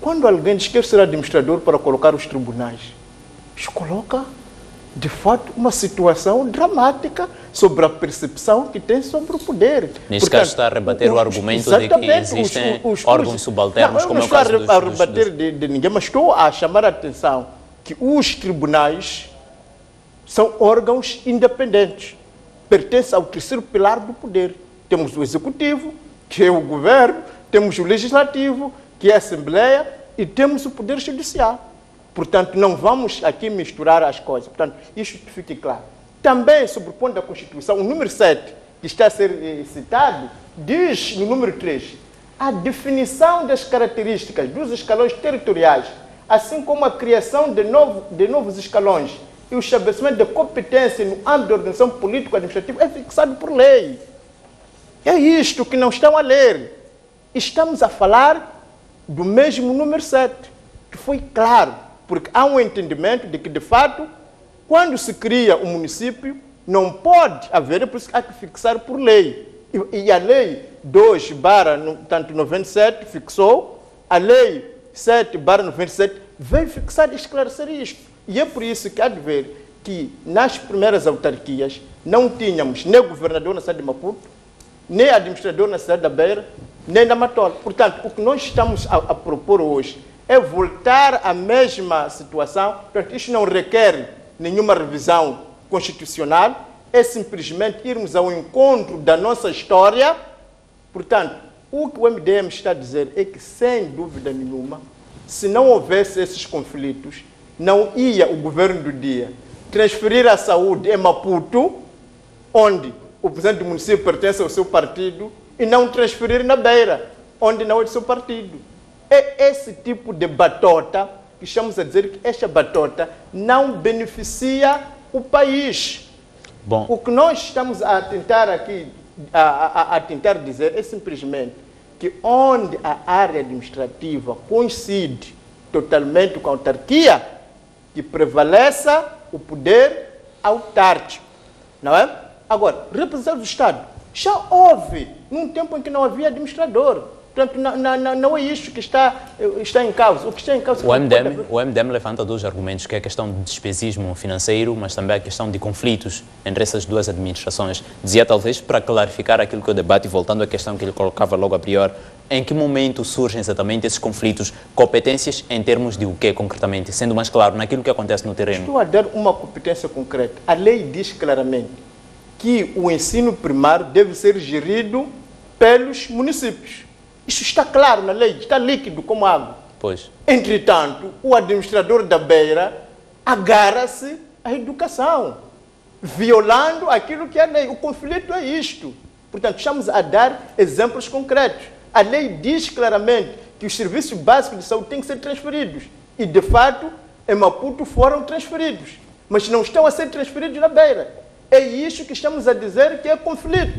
[SPEAKER 6] Quando alguém diz que quer ser administrador para colocar os tribunais, isso coloca, de fato, uma situação dramática sobre a percepção que tem sobre o poder.
[SPEAKER 1] Neste caso está a rebater o argumento de que existem órgãos subalternos, como é o caso dos...
[SPEAKER 6] Não estou a rebater de ninguém, mas estou a chamar a atenção que os tribunais são órgãos independentes, pertencem ao terceiro pilar do poder. Temos o executivo, que é o governo, temos o legislativo, que é a Assembleia, e temos o poder judicial. Portanto, não vamos aqui misturar as coisas. Portanto, isto fique claro. Também, sobre o ponto da Constituição, o número 7, que está a ser citado, diz no número 3, a definição das características dos escalões territoriais, assim como a criação de novos escalões e o estabelecimento de competência no âmbito da organização político-administrativa é fixado por lei. É isto que não estão a ler. Estamos a falar do mesmo número 7, que foi claro, porque há um entendimento de que, de fato, quando se cria um município, não pode haver, é por isso que há que fixar por lei. E a lei 2/97 fixou, a lei 7/97 veio fixar e esclarecer isto. E é por isso que há de ver que nas primeiras autarquias não tínhamos nem governador na cidade de Maputo, nem administrador na cidade da Beira, nem na Matola. Portanto, o que nós estamos a propor hoje é voltar à mesma situação. Portanto, isto não requer nenhuma revisão constitucional, é simplesmente irmos ao encontro da nossa história. Portanto, o que o MDM está a dizer é que, sem dúvida nenhuma, se não houvesse esses conflitos, não ia o governo do dia transferir a saúde em Maputo, onde o presidente do município pertence ao seu partido, e não transferir na Beira, onde não é do seu partido. É esse tipo de batota que estamos a dizer que esta batota não beneficia o país.
[SPEAKER 1] Bom.
[SPEAKER 6] O que nós estamos a tentar aqui, a tentar dizer é simplesmente que onde a área administrativa coincide totalmente com a autarquia, que prevaleça o poder autárquico, não é? Agora, representantes do Estado, já houve num tempo em que não havia administrador. Portanto, não é isso que está em causa. O que está em causa
[SPEAKER 1] o MDM levanta dois argumentos, que é a questão de despesismo financeiro, mas também a questão de conflitos entre essas duas administrações. Dizia, talvez, para clarificar aquilo que eu debate, voltando à questão que ele colocava logo a priori, em que momento surgem exatamente esses conflitos, competências em termos de o quê, concretamente? Sendo mais claro, naquilo que acontece no terreno.
[SPEAKER 6] Estou a dar uma competência concreta. A lei diz claramente que o ensino primário deve ser gerido pelos municípios. Isso está claro na lei, está líquido como água.
[SPEAKER 1] Pois.
[SPEAKER 6] Entretanto, o administrador da Beira agarra-se à educação, violando aquilo que é a lei. O conflito é isto. Portanto, estamos a dar exemplos concretos. A lei diz claramente que os serviços básicos de saúde têm que ser transferidos. E, de fato, em Maputo foram transferidos. Mas não estão a ser transferidos na Beira. É isso que estamos a dizer que é conflito.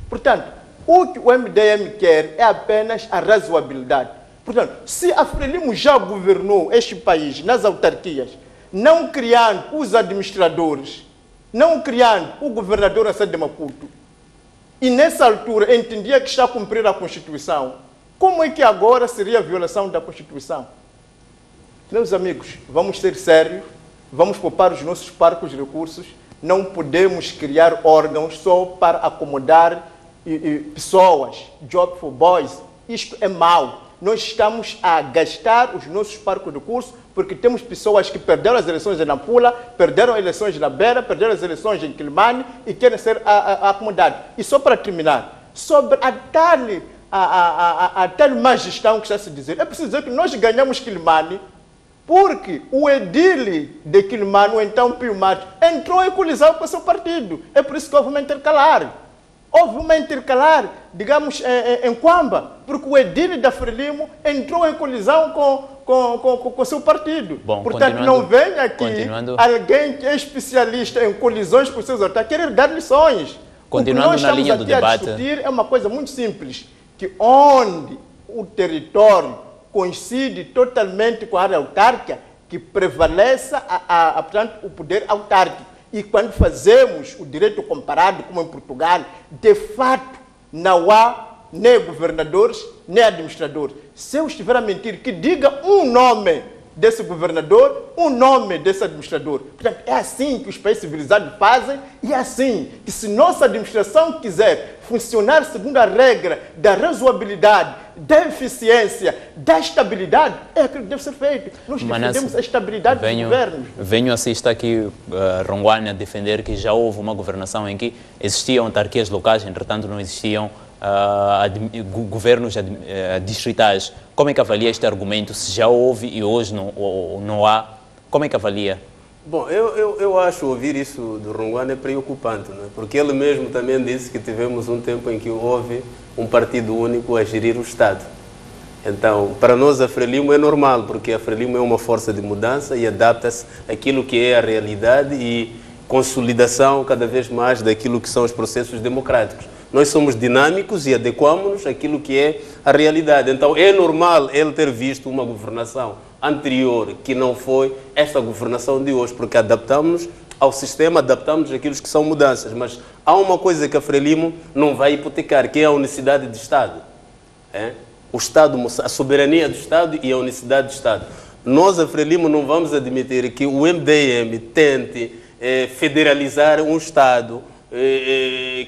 [SPEAKER 6] Portanto, o que o MDM quer é apenas a razoabilidade. Portanto, se a Frelimo já governou este país nas autarquias, não criando os administradores, não criando o governador da sede de Maputo, e nessa altura entendia que está a cumprir a Constituição, como é que agora seria a violação da Constituição? Meus amigos, vamos ser sérios, vamos poupar os nossos parcos de recursos, não podemos criar órgãos só para acomodar pessoas, job for boys. Isto é mau. Nós estamos a gastar os nossos parcos de recursos porque temos pessoas que perderam as eleições em Nampula, perderam as eleições na Beira, perderam as eleições em Quilimane e querem ser acomodados. E só para terminar, sobre a tal má gestão que está a se dizer, é preciso dizer que nós ganhamos Quilimane porque o edile de Quilimane, ou então Pio Matos, entrou em colisão com o seu partido. É por isso que houve uma intercalar. Houve uma intercalar, digamos, em Quamba, porque o edile da Frelimo entrou em colisão com o seu partido.
[SPEAKER 1] Bom,
[SPEAKER 6] portanto, não vem aqui alguém que é especialista em colisões com seus outros, querer dar lições.
[SPEAKER 1] Continuando na linha do debate,
[SPEAKER 6] a discutir é uma coisa muito simples, que onde o território coincide totalmente com a área autárquica, que prevaleça portanto, o poder autárquico. E quando fazemos o direito comparado, como em Portugal, de fato, não há nem governadores, nem administradores. Se eu estiver a mentir, que diga um nome desse governador, um nome desse administrador. Portanto, é assim que os países civilizados fazem e é assim que, se nossa administração quiser funcionar segundo a regra da razoabilidade, da eficiência, da estabilidade, é aquilo que deve ser feito. Nós defendemos a estabilidade dos governos.
[SPEAKER 1] Venho assistir aqui Ronguane a defender que já houve uma governação em que existiam autarquias locais, entretanto não existiam governos distritais. Como é que avalia este argumento? Se já houve e hoje não há, como é que avalia?
[SPEAKER 8] Bom, eu acho ouvir isso do Ronguane é preocupante, não é? Porque ele mesmo também disse que tivemos um tempo em que houve um partido único a gerir o Estado. Então, para nós a Frelimo é normal, porque a Frelimo é uma força de mudança e adapta-se àquilo que é a realidade e consolidação cada vez mais daquilo que são os processos democráticos. Nós somos dinâmicos e adequamos-nos àquilo que é a realidade. Então, é normal ele ter visto uma governação anterior que não foi esta governação de hoje, porque adaptamos ao sistema, adaptamos àquilo que são mudanças. Mas há uma coisa que a Frelimo não vai hipotecar, que é a unicidade de Estado. O Estado, a soberania do Estado e a unicidade do Estado. Nós, a Frelimo, não vamos admitir que o MDM tente federalizar um Estado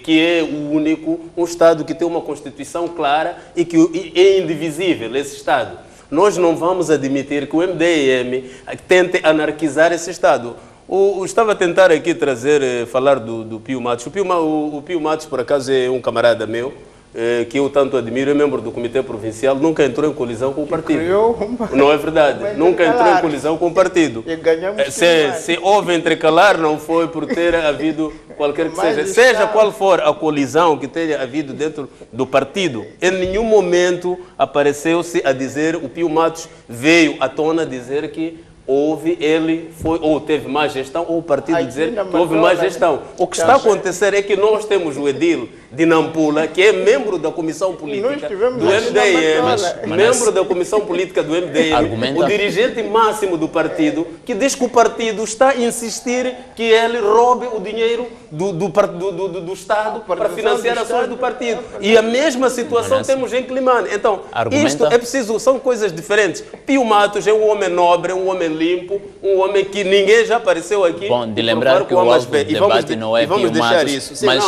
[SPEAKER 8] que é o único, um Estado que tem uma Constituição clara e que é indivisível, esse Estado. Nós não vamos admitir que o MDM tente anarquizar esse Estado. Estava a tentar aqui falar do Pio Matos. O Pio Matos, por acaso, é um camarada meu, que eu tanto admiro, é membro do Comitê Provincial, nunca entrou em colisão com o partido. Não é verdade? Nunca entrou em colisão com o partido. Se houve entrecalar, não foi por ter havido qualquer que seja. Seja qual for a colisão que tenha havido dentro do partido, em nenhum momento apareceu-se a dizer, o Pio Matos veio à tona dizer que ele foi, ou teve má gestão, ou o partido dizer que houve má gestão. O que está a acontecer é que nós temos o edil de Nampula, que é membro da Comissão Política do MDM, membro da Comissão Política do MDM, o dirigente máximo do partido, que diz que o partido está a insistir que ele roube o dinheiro do Estado para financiar ações do partido. E a mesma situação temos em Climane. Então, isto é preciso, são coisas diferentes. Pio Matos é um homem nobre, é um homem limpo, um homem que ninguém já apareceu aqui.
[SPEAKER 1] Bom, de lembrar que o alvo do debate não é Pio Matos,
[SPEAKER 8] mas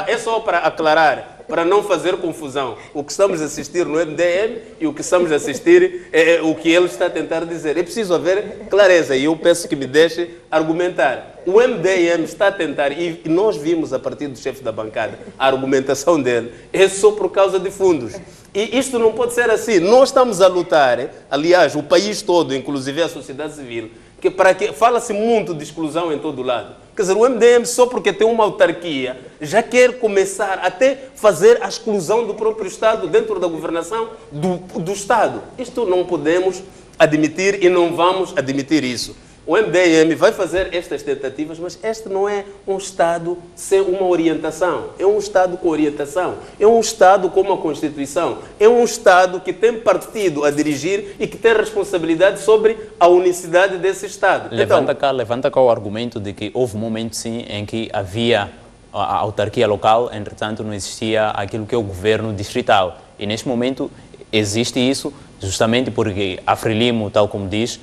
[SPEAKER 8] é só para aclarar, para não fazer confusão. O que estamos a assistir no MDM e o que estamos a assistir é o que ele está a tentar dizer. É preciso haver clareza e eu peço que me deixe argumentar. O MDM está a tentar, e nós vimos a partir do chefe da bancada, a argumentação dele é só por causa de fundos. E isto não pode ser assim. Nós estamos a lutar, aliás, o país todo, inclusive a sociedade civil, que fala-se muito de exclusão em todo lado. Quer dizer, o MDM, só porque tem uma autarquia, já quer começar até fazer a exclusão do próprio Estado dentro da governação do Estado. Isto não podemos admitir e não vamos admitir isso. O MDM vai fazer estas tentativas, mas este não é um Estado sem uma orientação. É um Estado com orientação. É um Estado com uma Constituição. É um Estado que tem partido a dirigir e que tem responsabilidade sobre a unicidade desse Estado.
[SPEAKER 1] Levanta cá o argumento de que houve um momento, sim, em que havia a autarquia local, entretanto não existia aquilo que é o governo distrital. E neste momento existe isso, justamente porque a Frelimo, tal como diz,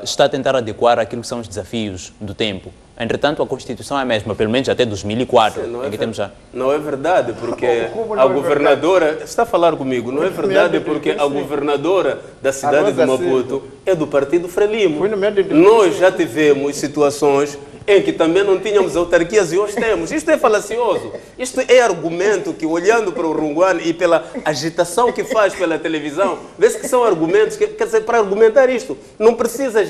[SPEAKER 1] está a tentar adequar aquilo que são os desafios do tempo. Entretanto, a Constituição é a mesma, pelo menos até 2004.
[SPEAKER 8] Não é verdade, porque a governadora... Está a falar comigo? Não é verdade, porque a governadora da cidade de Maputo é do partido Frelimo. Nós já tivemos situações em que também não tínhamos autarquias e hoje temos. Isto é falacioso. Isto é argumento que, olhando para o Runguane e pela agitação que faz pela televisão, vê-se que são argumentos, quer dizer, para argumentar isto, não precisa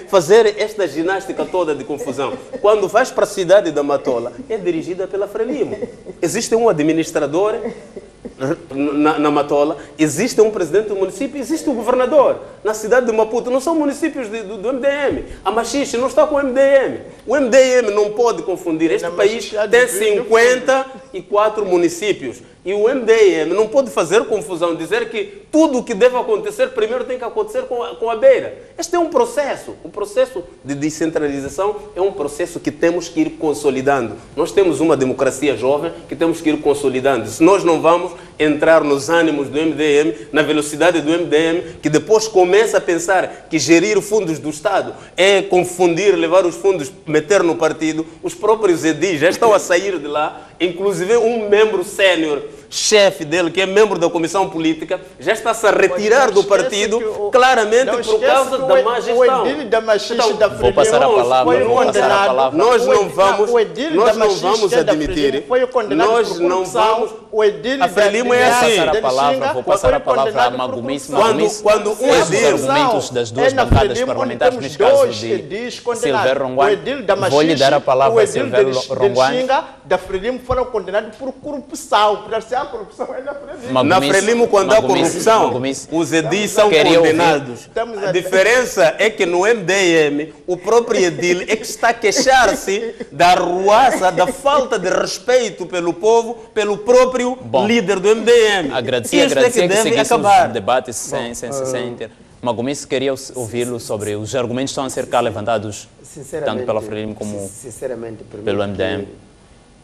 [SPEAKER 8] fazer esta ginástica toda de confusão. Quando vais para a cidade da Matola, é dirigida pela Frelimo. Existe um administrador na Matola, existe um presidente do município, existe um governador. Na cidade de Maputo não são municípios do MDM. A Machixe não está com o MDM. O MDM não pode confundir. Este país tem 54 municípios. E o MDM não pode fazer confusão, dizer que tudo o que deve acontecer primeiro tem que acontecer com a beira. Este é um processo. O processo de descentralização é um processo que temos que ir consolidando. Nós temos uma democracia jovem que temos que ir consolidando. Se nós não vamos entrar nos ânimos do MDM, na velocidade do MDM, que depois começa a pensar que gerir fundos do Estado é confundir, levar os fundos, meter no partido, os próprios edis já estão a sair de lá, inclusive um membro sénior, chefe dele, que é membro da Comissão Política, já está-se a retirar do partido, claramente por causa da má gestão.
[SPEAKER 1] Então, vou passar a palavra.
[SPEAKER 8] Nós não vamos admitir. Nós não vamos. A Frelimo é assim.
[SPEAKER 1] Vou passar a palavra a Magomice.
[SPEAKER 8] Quando um edil,
[SPEAKER 1] argumentos das duas bancadas parlamentares, neste caso de Silvério Runguane, vou-lhe dar a palavra a Silvério Runguane.
[SPEAKER 6] Da Frelimo foram condenados por corrupção. Se há corrupção é na Frelimo.
[SPEAKER 8] Na Frelimo, quando há corrupção, os edis são condenados. A diferença é que no MDM, o próprio edil é que está a queixar-se da arruaça, da falta de respeito pelo povo, pelo próprio líder do MDM.
[SPEAKER 1] Agradecia que seguisse o debate sem Magomice, queria ouvi-lo sobre os argumentos que estão a ser cá levantados, tanto pela Frelimo como pelo MDM.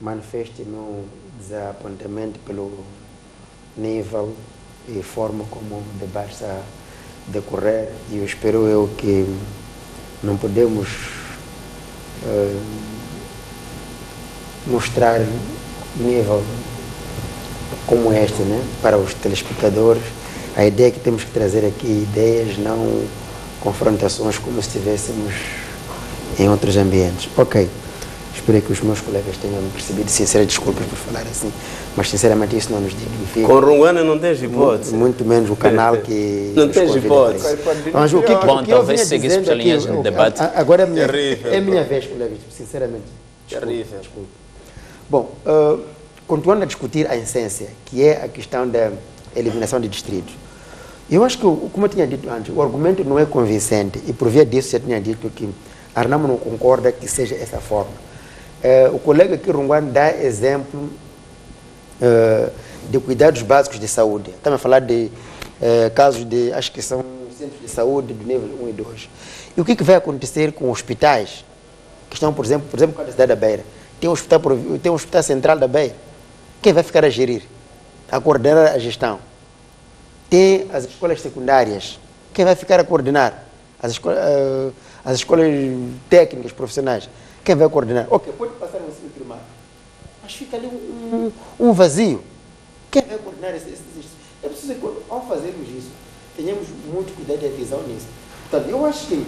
[SPEAKER 7] Manifeste meu desapontamento pelo nível e forma como o debate está a decorrer, e eu espero que não podemos mostrar nível como este, né, para os telespectadores. A ideia é que temos que trazer aqui ideias, não confrontações como se estivéssemos em outros ambientes. Ok. Espero que os meus colegas tenham percebido. Sinceras desculpas por falar assim, mas sinceramente isso não nos dignifica.
[SPEAKER 8] Com Runguana não tens hipótese.
[SPEAKER 7] Muito menos o canal que
[SPEAKER 8] não tens hipótese.
[SPEAKER 7] Mas o que
[SPEAKER 1] bom, talvez seguisse por linhas de debate.
[SPEAKER 7] Agora é minha vez, colegas, sinceramente.
[SPEAKER 8] Terrível.
[SPEAKER 7] Desculpa. Bom, continuando a discutir a essência, que é a questão da eliminação de distritos. Eu acho que, como eu tinha dito antes, o argumento não é convincente e por via disso já tinha dito que Arnamo não concorda que seja essa forma. O colega aqui, Runguana, dá exemplo de cuidados básicos de saúde. Estamos a falar de casos de, acho que são centros de saúde do nível 1 e 2. E o que vai acontecer com hospitais que estão, por exemplo, com a cidade da Beira? Tem um hospital central da Beira. Quem vai ficar a gerir? A coordenar a gestão? Tem as escolas secundárias. Quem vai ficar a coordenar? As escolas técnicas, profissionais. Quem vai coordenar? Ok, pode passar no ensino primário. Mas fica ali um vazio. Quem vai coordenar esses? É preciso que, ao fazermos isso, tenhamos muito cuidado e atenção nisso. Portanto, eu acho que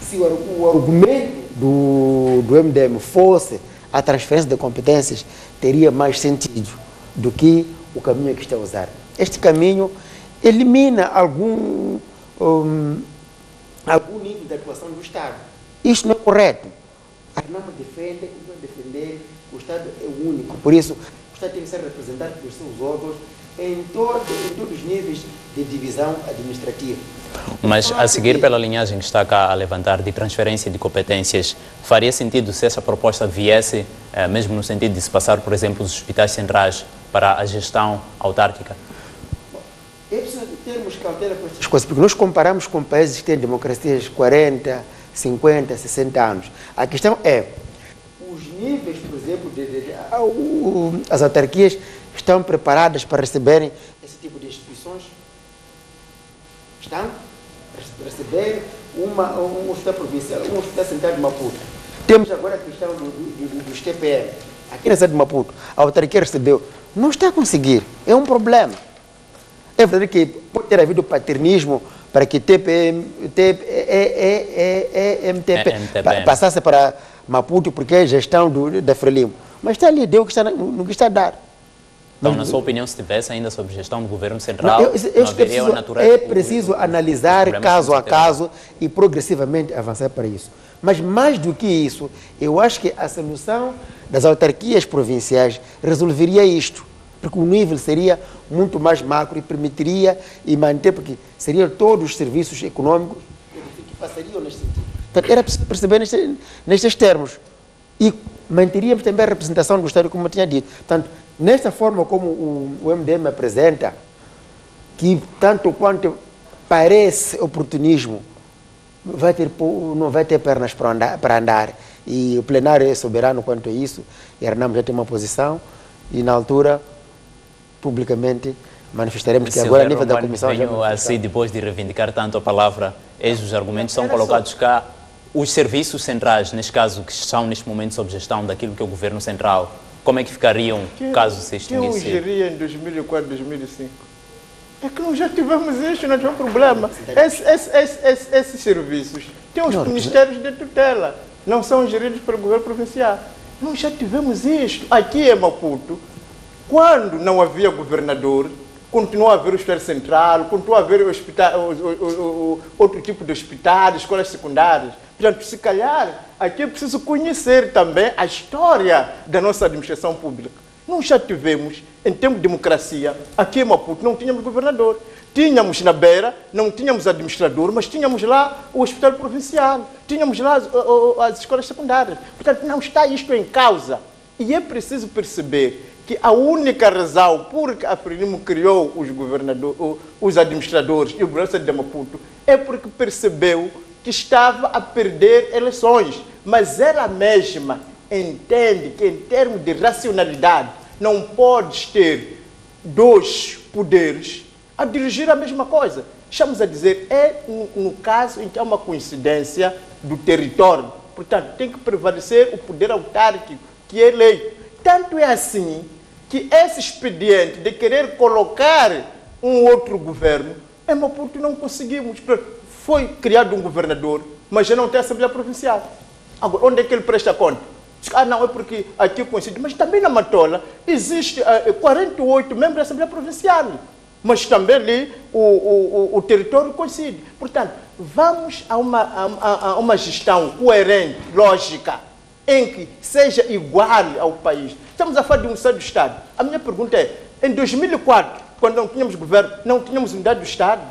[SPEAKER 7] se o argumento do MDM fosse a transferência de competências, teria mais sentido do que o caminho que está a usar. Este caminho elimina algum nível de atuação do Estado. Isto não é correto. A Arnamo defende e vai defender que o Estado é único. Por isso, o Estado tem que ser representado pelos seus órgãos em todos os níveis de divisão administrativa.
[SPEAKER 1] Mas a seguir pela linhagem que está cá a levantar de transferência de competências, faria sentido se essa proposta viesse, mesmo no sentido de se passar, por exemplo, os hospitais centrais para a gestão autárquica?
[SPEAKER 7] É preciso termos cautela com estas coisas, porque nós comparamos com países que têm democracias 40, 50, 60 anos. A questão é, os níveis, por exemplo, as autarquias estão preparadas para receberem esse tipo de instituições? Estão? Para receber um hospital provincial, um hospital central de Maputo. Temos agora a questão dos TPM. Aqui na cidade de Maputo, a autarquia recebeu. Não está a conseguir. É um problema. É verdade que pode ter havido paternismo para que MTP passasse para Maputo, porque é gestão da Frelimo. Mas está ali, deu no que está a dar.
[SPEAKER 1] Então, na sua opinião, se tivesse ainda sob gestão do governo central,
[SPEAKER 7] é preciso analisar caso a caso e progressivamente avançar para isso. Mas mais do que isso, eu acho que a solução das autarquias provinciais resolveria isto, porque o nível seria muito mais macro e permitiria e manter, porque seriam todos os serviços econômicos que passariam neste sentido. Portanto, era preciso perceber nestes termos. E manteríamos também a representação do Estado, como eu tinha dito. Portanto, nesta forma como o MDM apresenta, que tanto quanto parece oportunismo, não vai ter pernas para andar. E o plenário é soberano quanto a isso, e a Arnamo já tem uma posição, e na altura, publicamente, manifestaremos que agora a nível da comissão...
[SPEAKER 1] Assim, depois de reivindicar tanto a palavra, os argumentos são colocados cá. Os serviços centrais, neste caso, que estão neste momento sob gestão daquilo que é o governo central, como é que ficariam caso se extinguisse?
[SPEAKER 6] Quem o geria em 2004, 2005? É que nós já tivemos isso, não tivemos problema. Esses serviços têm os ministérios de tutela, não são geridos pelo governo provincial. Nós já tivemos isto. Aqui em Maputo, quando não havia governador, continuou a haver o hospital central, continuou a haver outro tipo de hospitais, escolas secundárias. Portanto, se calhar, aqui é preciso conhecer também a história da nossa administração pública. Nós já tivemos, em termos de democracia, aqui em Maputo não tínhamos governador. Tínhamos na Beira, não tínhamos administrador, mas tínhamos lá o hospital provincial, tínhamos lá as escolas secundárias. Portanto, não está isto em causa. E é preciso perceber que a única razão por que a Frelimo criou os administradores e o governo de Maputo é porque percebeu que estava a perder eleições. Mas ela mesma entende que, em termos de racionalidade, não podes ter dois poderes a dirigir a mesma coisa. Estamos a dizer, no caso em que há uma coincidência do território. Portanto, tem que prevalecer o poder autárquico que é eleito. Tanto é assim que esse expediente de querer colocar um outro governo, em Maputo não conseguimos. Foi criado um governador, mas já não tem Assembleia Provincial. Agora, onde é que ele presta conta? Ah, não, é porque aqui coincide. Mas também na Matola existe 48 membros da Assembleia Provincial. Mas também ali o território coincide. Portanto, vamos a uma gestão coerente, lógica, em que seja igual ao país. Estamos a falar de unidade do Estado. A minha pergunta é, em 2004, quando não tínhamos governo, não tínhamos unidade do Estado?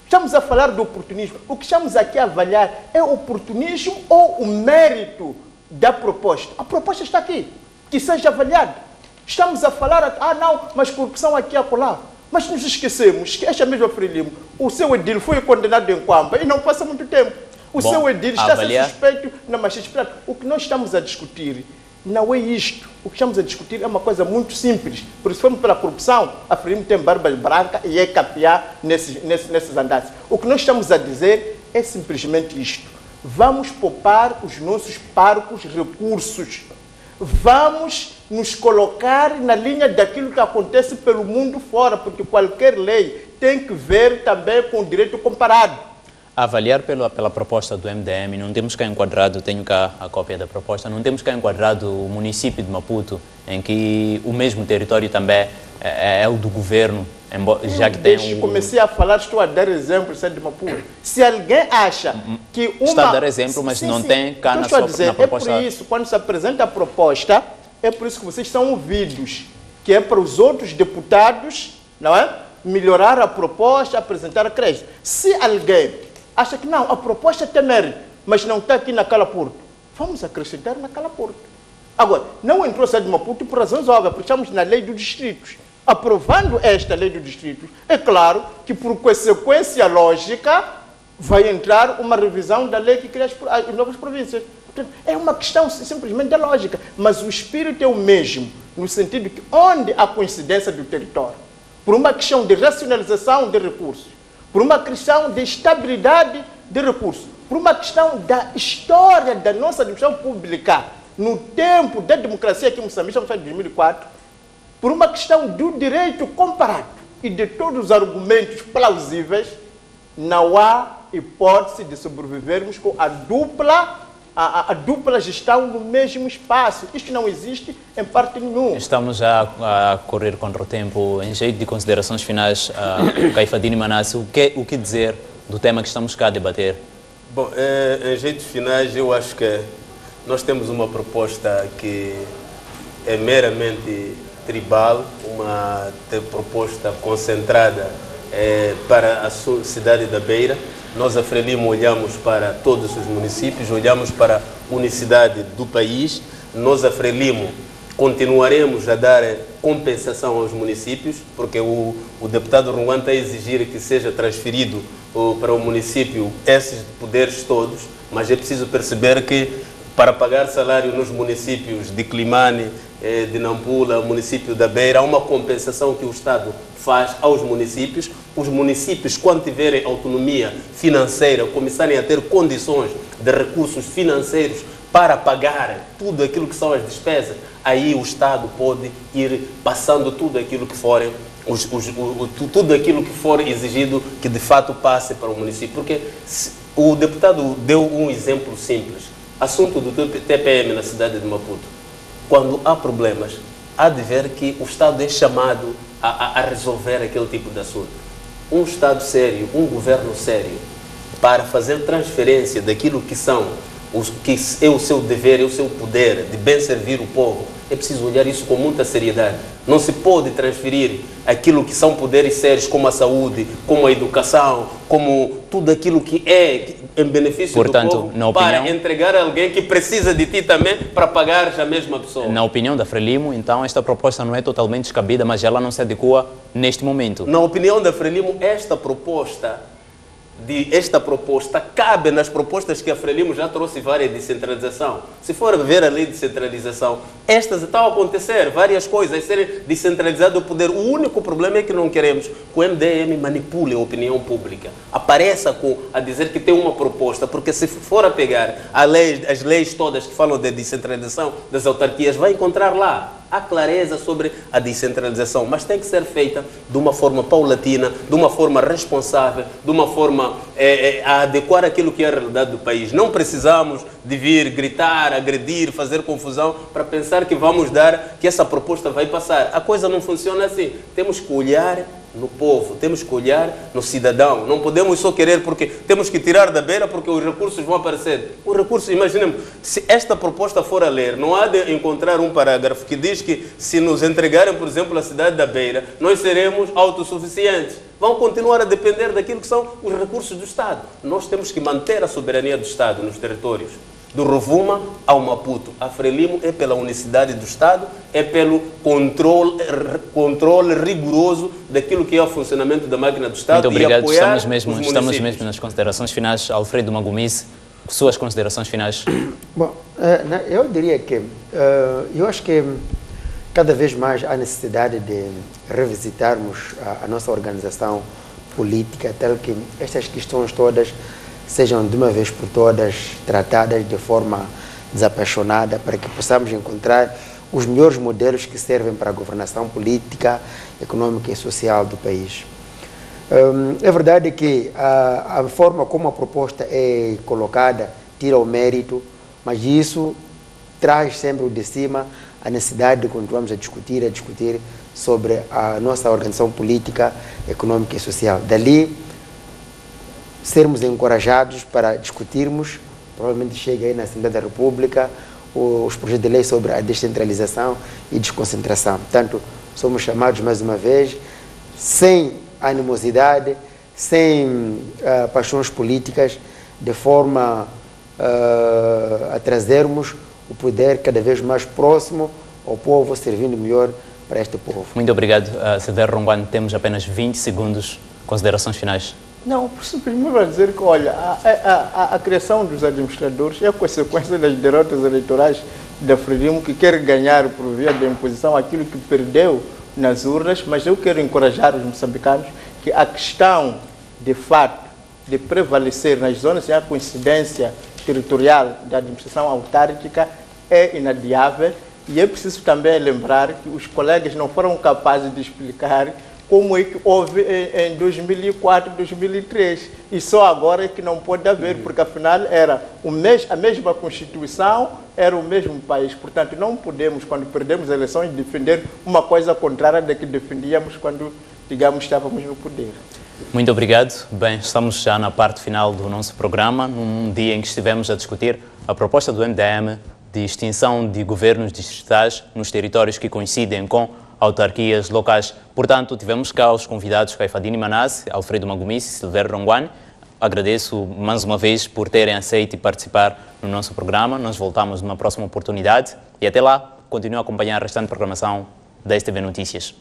[SPEAKER 6] Estamos a falar do oportunismo. O que estamos aqui a avaliar é o oportunismo ou o mérito da proposta. A proposta está aqui, que seja avaliada. Estamos a falar, não, mas corrupção aqui e acolá. Mas nos esquecemos que esta mesma Frelimo, o seu edil foi condenado em Quamba e não passa muito tempo. O seu edil está a ser suspeito na Magistrada. O que nós estamos a discutir não é isto. O que estamos a discutir é uma coisa muito simples. Por isso, fomos pela corrupção, a Frelimo tem barba branca e é capiar nesses andares. O que nós estamos a dizer é simplesmente isto. Vamos poupar os nossos parcos recursos. Vamos nos colocar na linha daquilo que acontece pelo mundo fora, porque qualquer lei tem que ver também com o direito comparado.
[SPEAKER 1] A avaliar pela proposta do MDM, não temos cá enquadrado, tenho cá a cópia da proposta, não temos cá enquadrado o município de Maputo, em que o mesmo território também é o do governo, já que tem
[SPEAKER 6] Comecei a falar, estou a dar exemplos de Maputo. Se alguém acha que uma...
[SPEAKER 1] Está a dar exemplo, mas não tem cá na proposta.
[SPEAKER 6] É por isso, quando se apresenta a proposta, é por isso que vocês são ouvidos, que é para os outros deputados, não é? Melhorar a proposta, apresentar a crédito. Se alguém acha que não, a proposta tem mérito, mas não está aqui na Cala Porto, vamos acrescentar na Cala Porto. Agora, não entrou a cidade de Maputo por razões óbvias, porque estamos na lei dos distritos. Aprovando esta lei dos distritos, é claro que por consequência lógica vai entrar uma revisão da lei que cria as novas províncias. Portanto, é uma questão simplesmente de lógica, mas o espírito é o mesmo, no sentido que onde há coincidência do território, por uma questão de racionalização de recursos, por uma questão de estabilidade de recursos, por uma questão da história da nossa administração pública, no tempo da democracia aqui em Moçambique, estamos falando de 2004, por uma questão do direito comparado e de todos os argumentos plausíveis, não há hipótese de sobrevivermos com a dupla gestão no mesmo espaço. Isto não existe em parte nenhuma.
[SPEAKER 1] Estamos a correr contra o tempo. Em jeito de considerações finais, Caifadine Manasse, o que dizer do tema que estamos cá a debater?
[SPEAKER 8] Bom, em jeitos finais, eu acho que nós temos uma proposta que é meramente tribal, uma proposta concentrada para a cidade da Beira. Nós, a Frelimo, olhamos para todos os municípios, olhamos para a unicidade do país. Nós, a Frelimo, continuaremos a dar compensação aos municípios, porque o deputado Ruan está a exigir que seja transferido para o município esses poderes todos, mas é preciso perceber que para pagar salário nos municípios de Climane, de Nampula, município da Beira, há uma compensação que o Estado faz aos municípios. Os municípios, quando tiverem autonomia financeira, começarem a ter condições de recursos financeiros para pagar tudo aquilo que são as despesas, aí o Estado pode ir passando tudo aquilo que forem, tudo aquilo que for exigido que de fato passe para o município. Porque o deputado deu um exemplo simples. Assunto do TPM na cidade de Maputo. Quando há problemas, há de ver que o Estado é chamado a resolver aquele tipo de assunto. Um Estado sério, um governo sério, para fazer transferência daquilo que que é o seu dever, é o seu poder de bem servir o povo, é preciso olhar isso com muita seriedade. Não se pode transferir aquilo que são poderes sérios, como a saúde, como a educação, como tudo aquilo que é em benefício do povo, para entregar a alguém que precisa de ti também para pagar a mesma pessoa.
[SPEAKER 1] Na opinião da Frelimo, então, esta proposta não é totalmente descabida, mas ela não se adequa neste momento.
[SPEAKER 8] Na opinião da Frelimo, esta proposta cabe nas propostas que a Frelimo já trouxe várias de descentralização. Se for ver a lei de descentralização, estas estão a acontecer, várias coisas, serem descentralizado o poder. O único problema é que não queremos que o MDM manipule a opinião pública. Apareça a dizer que tem uma proposta, porque se for a pegar as leis todas que falam de descentralização das autarquias, vai encontrar lá Há clareza sobre a descentralização, mas tem que ser feita de uma forma paulatina, de uma forma responsável, de uma forma a adequar aquilo que é a realidade do país. Não precisamos de vir gritar, agredir, fazer confusão para pensar que vamos dar, que essa proposta vai passar. A coisa não funciona assim. Temos que olhar no povo, temos que olhar no cidadão. Não podemos só querer porque temos que tirar da beira porque os recursos vão aparecer. Os recursos, imaginemos, se esta proposta for a ler, não há de encontrar um parágrafo que diz que se nos entregarem, por exemplo, a cidade da Beira, nós seremos autossuficientes. Vão continuar a depender daquilo que são os recursos do Estado. Nós temos que manter a soberania do Estado nos territórios. Do Rovuma ao Maputo. A Frelimo é pela unicidade do Estado, é pelo controle rigoroso daquilo que é o funcionamento da máquina do Estado.
[SPEAKER 1] Muito obrigado.
[SPEAKER 8] E apoiar
[SPEAKER 1] Estamos mesmo nas considerações finais. Alfredo Magomice, suas considerações finais.
[SPEAKER 7] Bom, eu diria que eu acho que cada vez mais há necessidade de revisitarmos a nossa organização política, tal que estas questões todas sejam de uma vez por todas tratadas de forma desapaixonada, para que possamos encontrar os melhores modelos que servem para a governação política, econômica e social do país. É verdade que a forma como a proposta é colocada tira o mérito, mas isso traz sempre o de cima a necessidade de continuarmos a discutir sobre a nossa organização política, econômica e social. Dali, sermos encorajados para discutirmos, provavelmente chega aí na Assembleia da República, os projetos de lei sobre a descentralização e desconcentração. Portanto, somos chamados mais uma vez, sem animosidade, sem paixões políticas, de forma a trazermos o poder cada vez mais próximo ao povo, servindo melhor para este povo.
[SPEAKER 1] Muito obrigado, Severo Ronguane. Temos apenas 20 segundos. Considerações finais.
[SPEAKER 6] Não, primeiro para dizer que, olha, a criação dos administradores é a consequência das derrotas eleitorais da Frelimo, que quer ganhar por via da imposição aquilo que perdeu nas urnas, mas eu quero encorajar os moçambicanos que a questão, de fato, de prevalecer nas zonas em a coincidência territorial da administração autárquica é inadiável, e é preciso também lembrar que os colegas não foram capazes de explicar como é que houve em 2004, 2003. E só agora é que não pode haver, porque afinal era a mesma Constituição, era o mesmo país. Portanto, não podemos, quando perdemos eleições, defender uma coisa contrária da que defendíamos quando, digamos, estávamos no poder.
[SPEAKER 1] Muito obrigado. Bem, estamos já na parte final do nosso programa, num dia em que estivemos a discutir a proposta do MDM de extinção de governos distritais nos territórios que coincidem com autarquias locais. Portanto, tivemos cá os convidados Caifadine Manasse, Alfredo Magomice e Silvério Ronguane. Agradeço mais uma vez por terem aceito e participar no nosso programa. Nós voltamos numa próxima oportunidade e até lá, continue a acompanhar a restante programação da STV Notícias.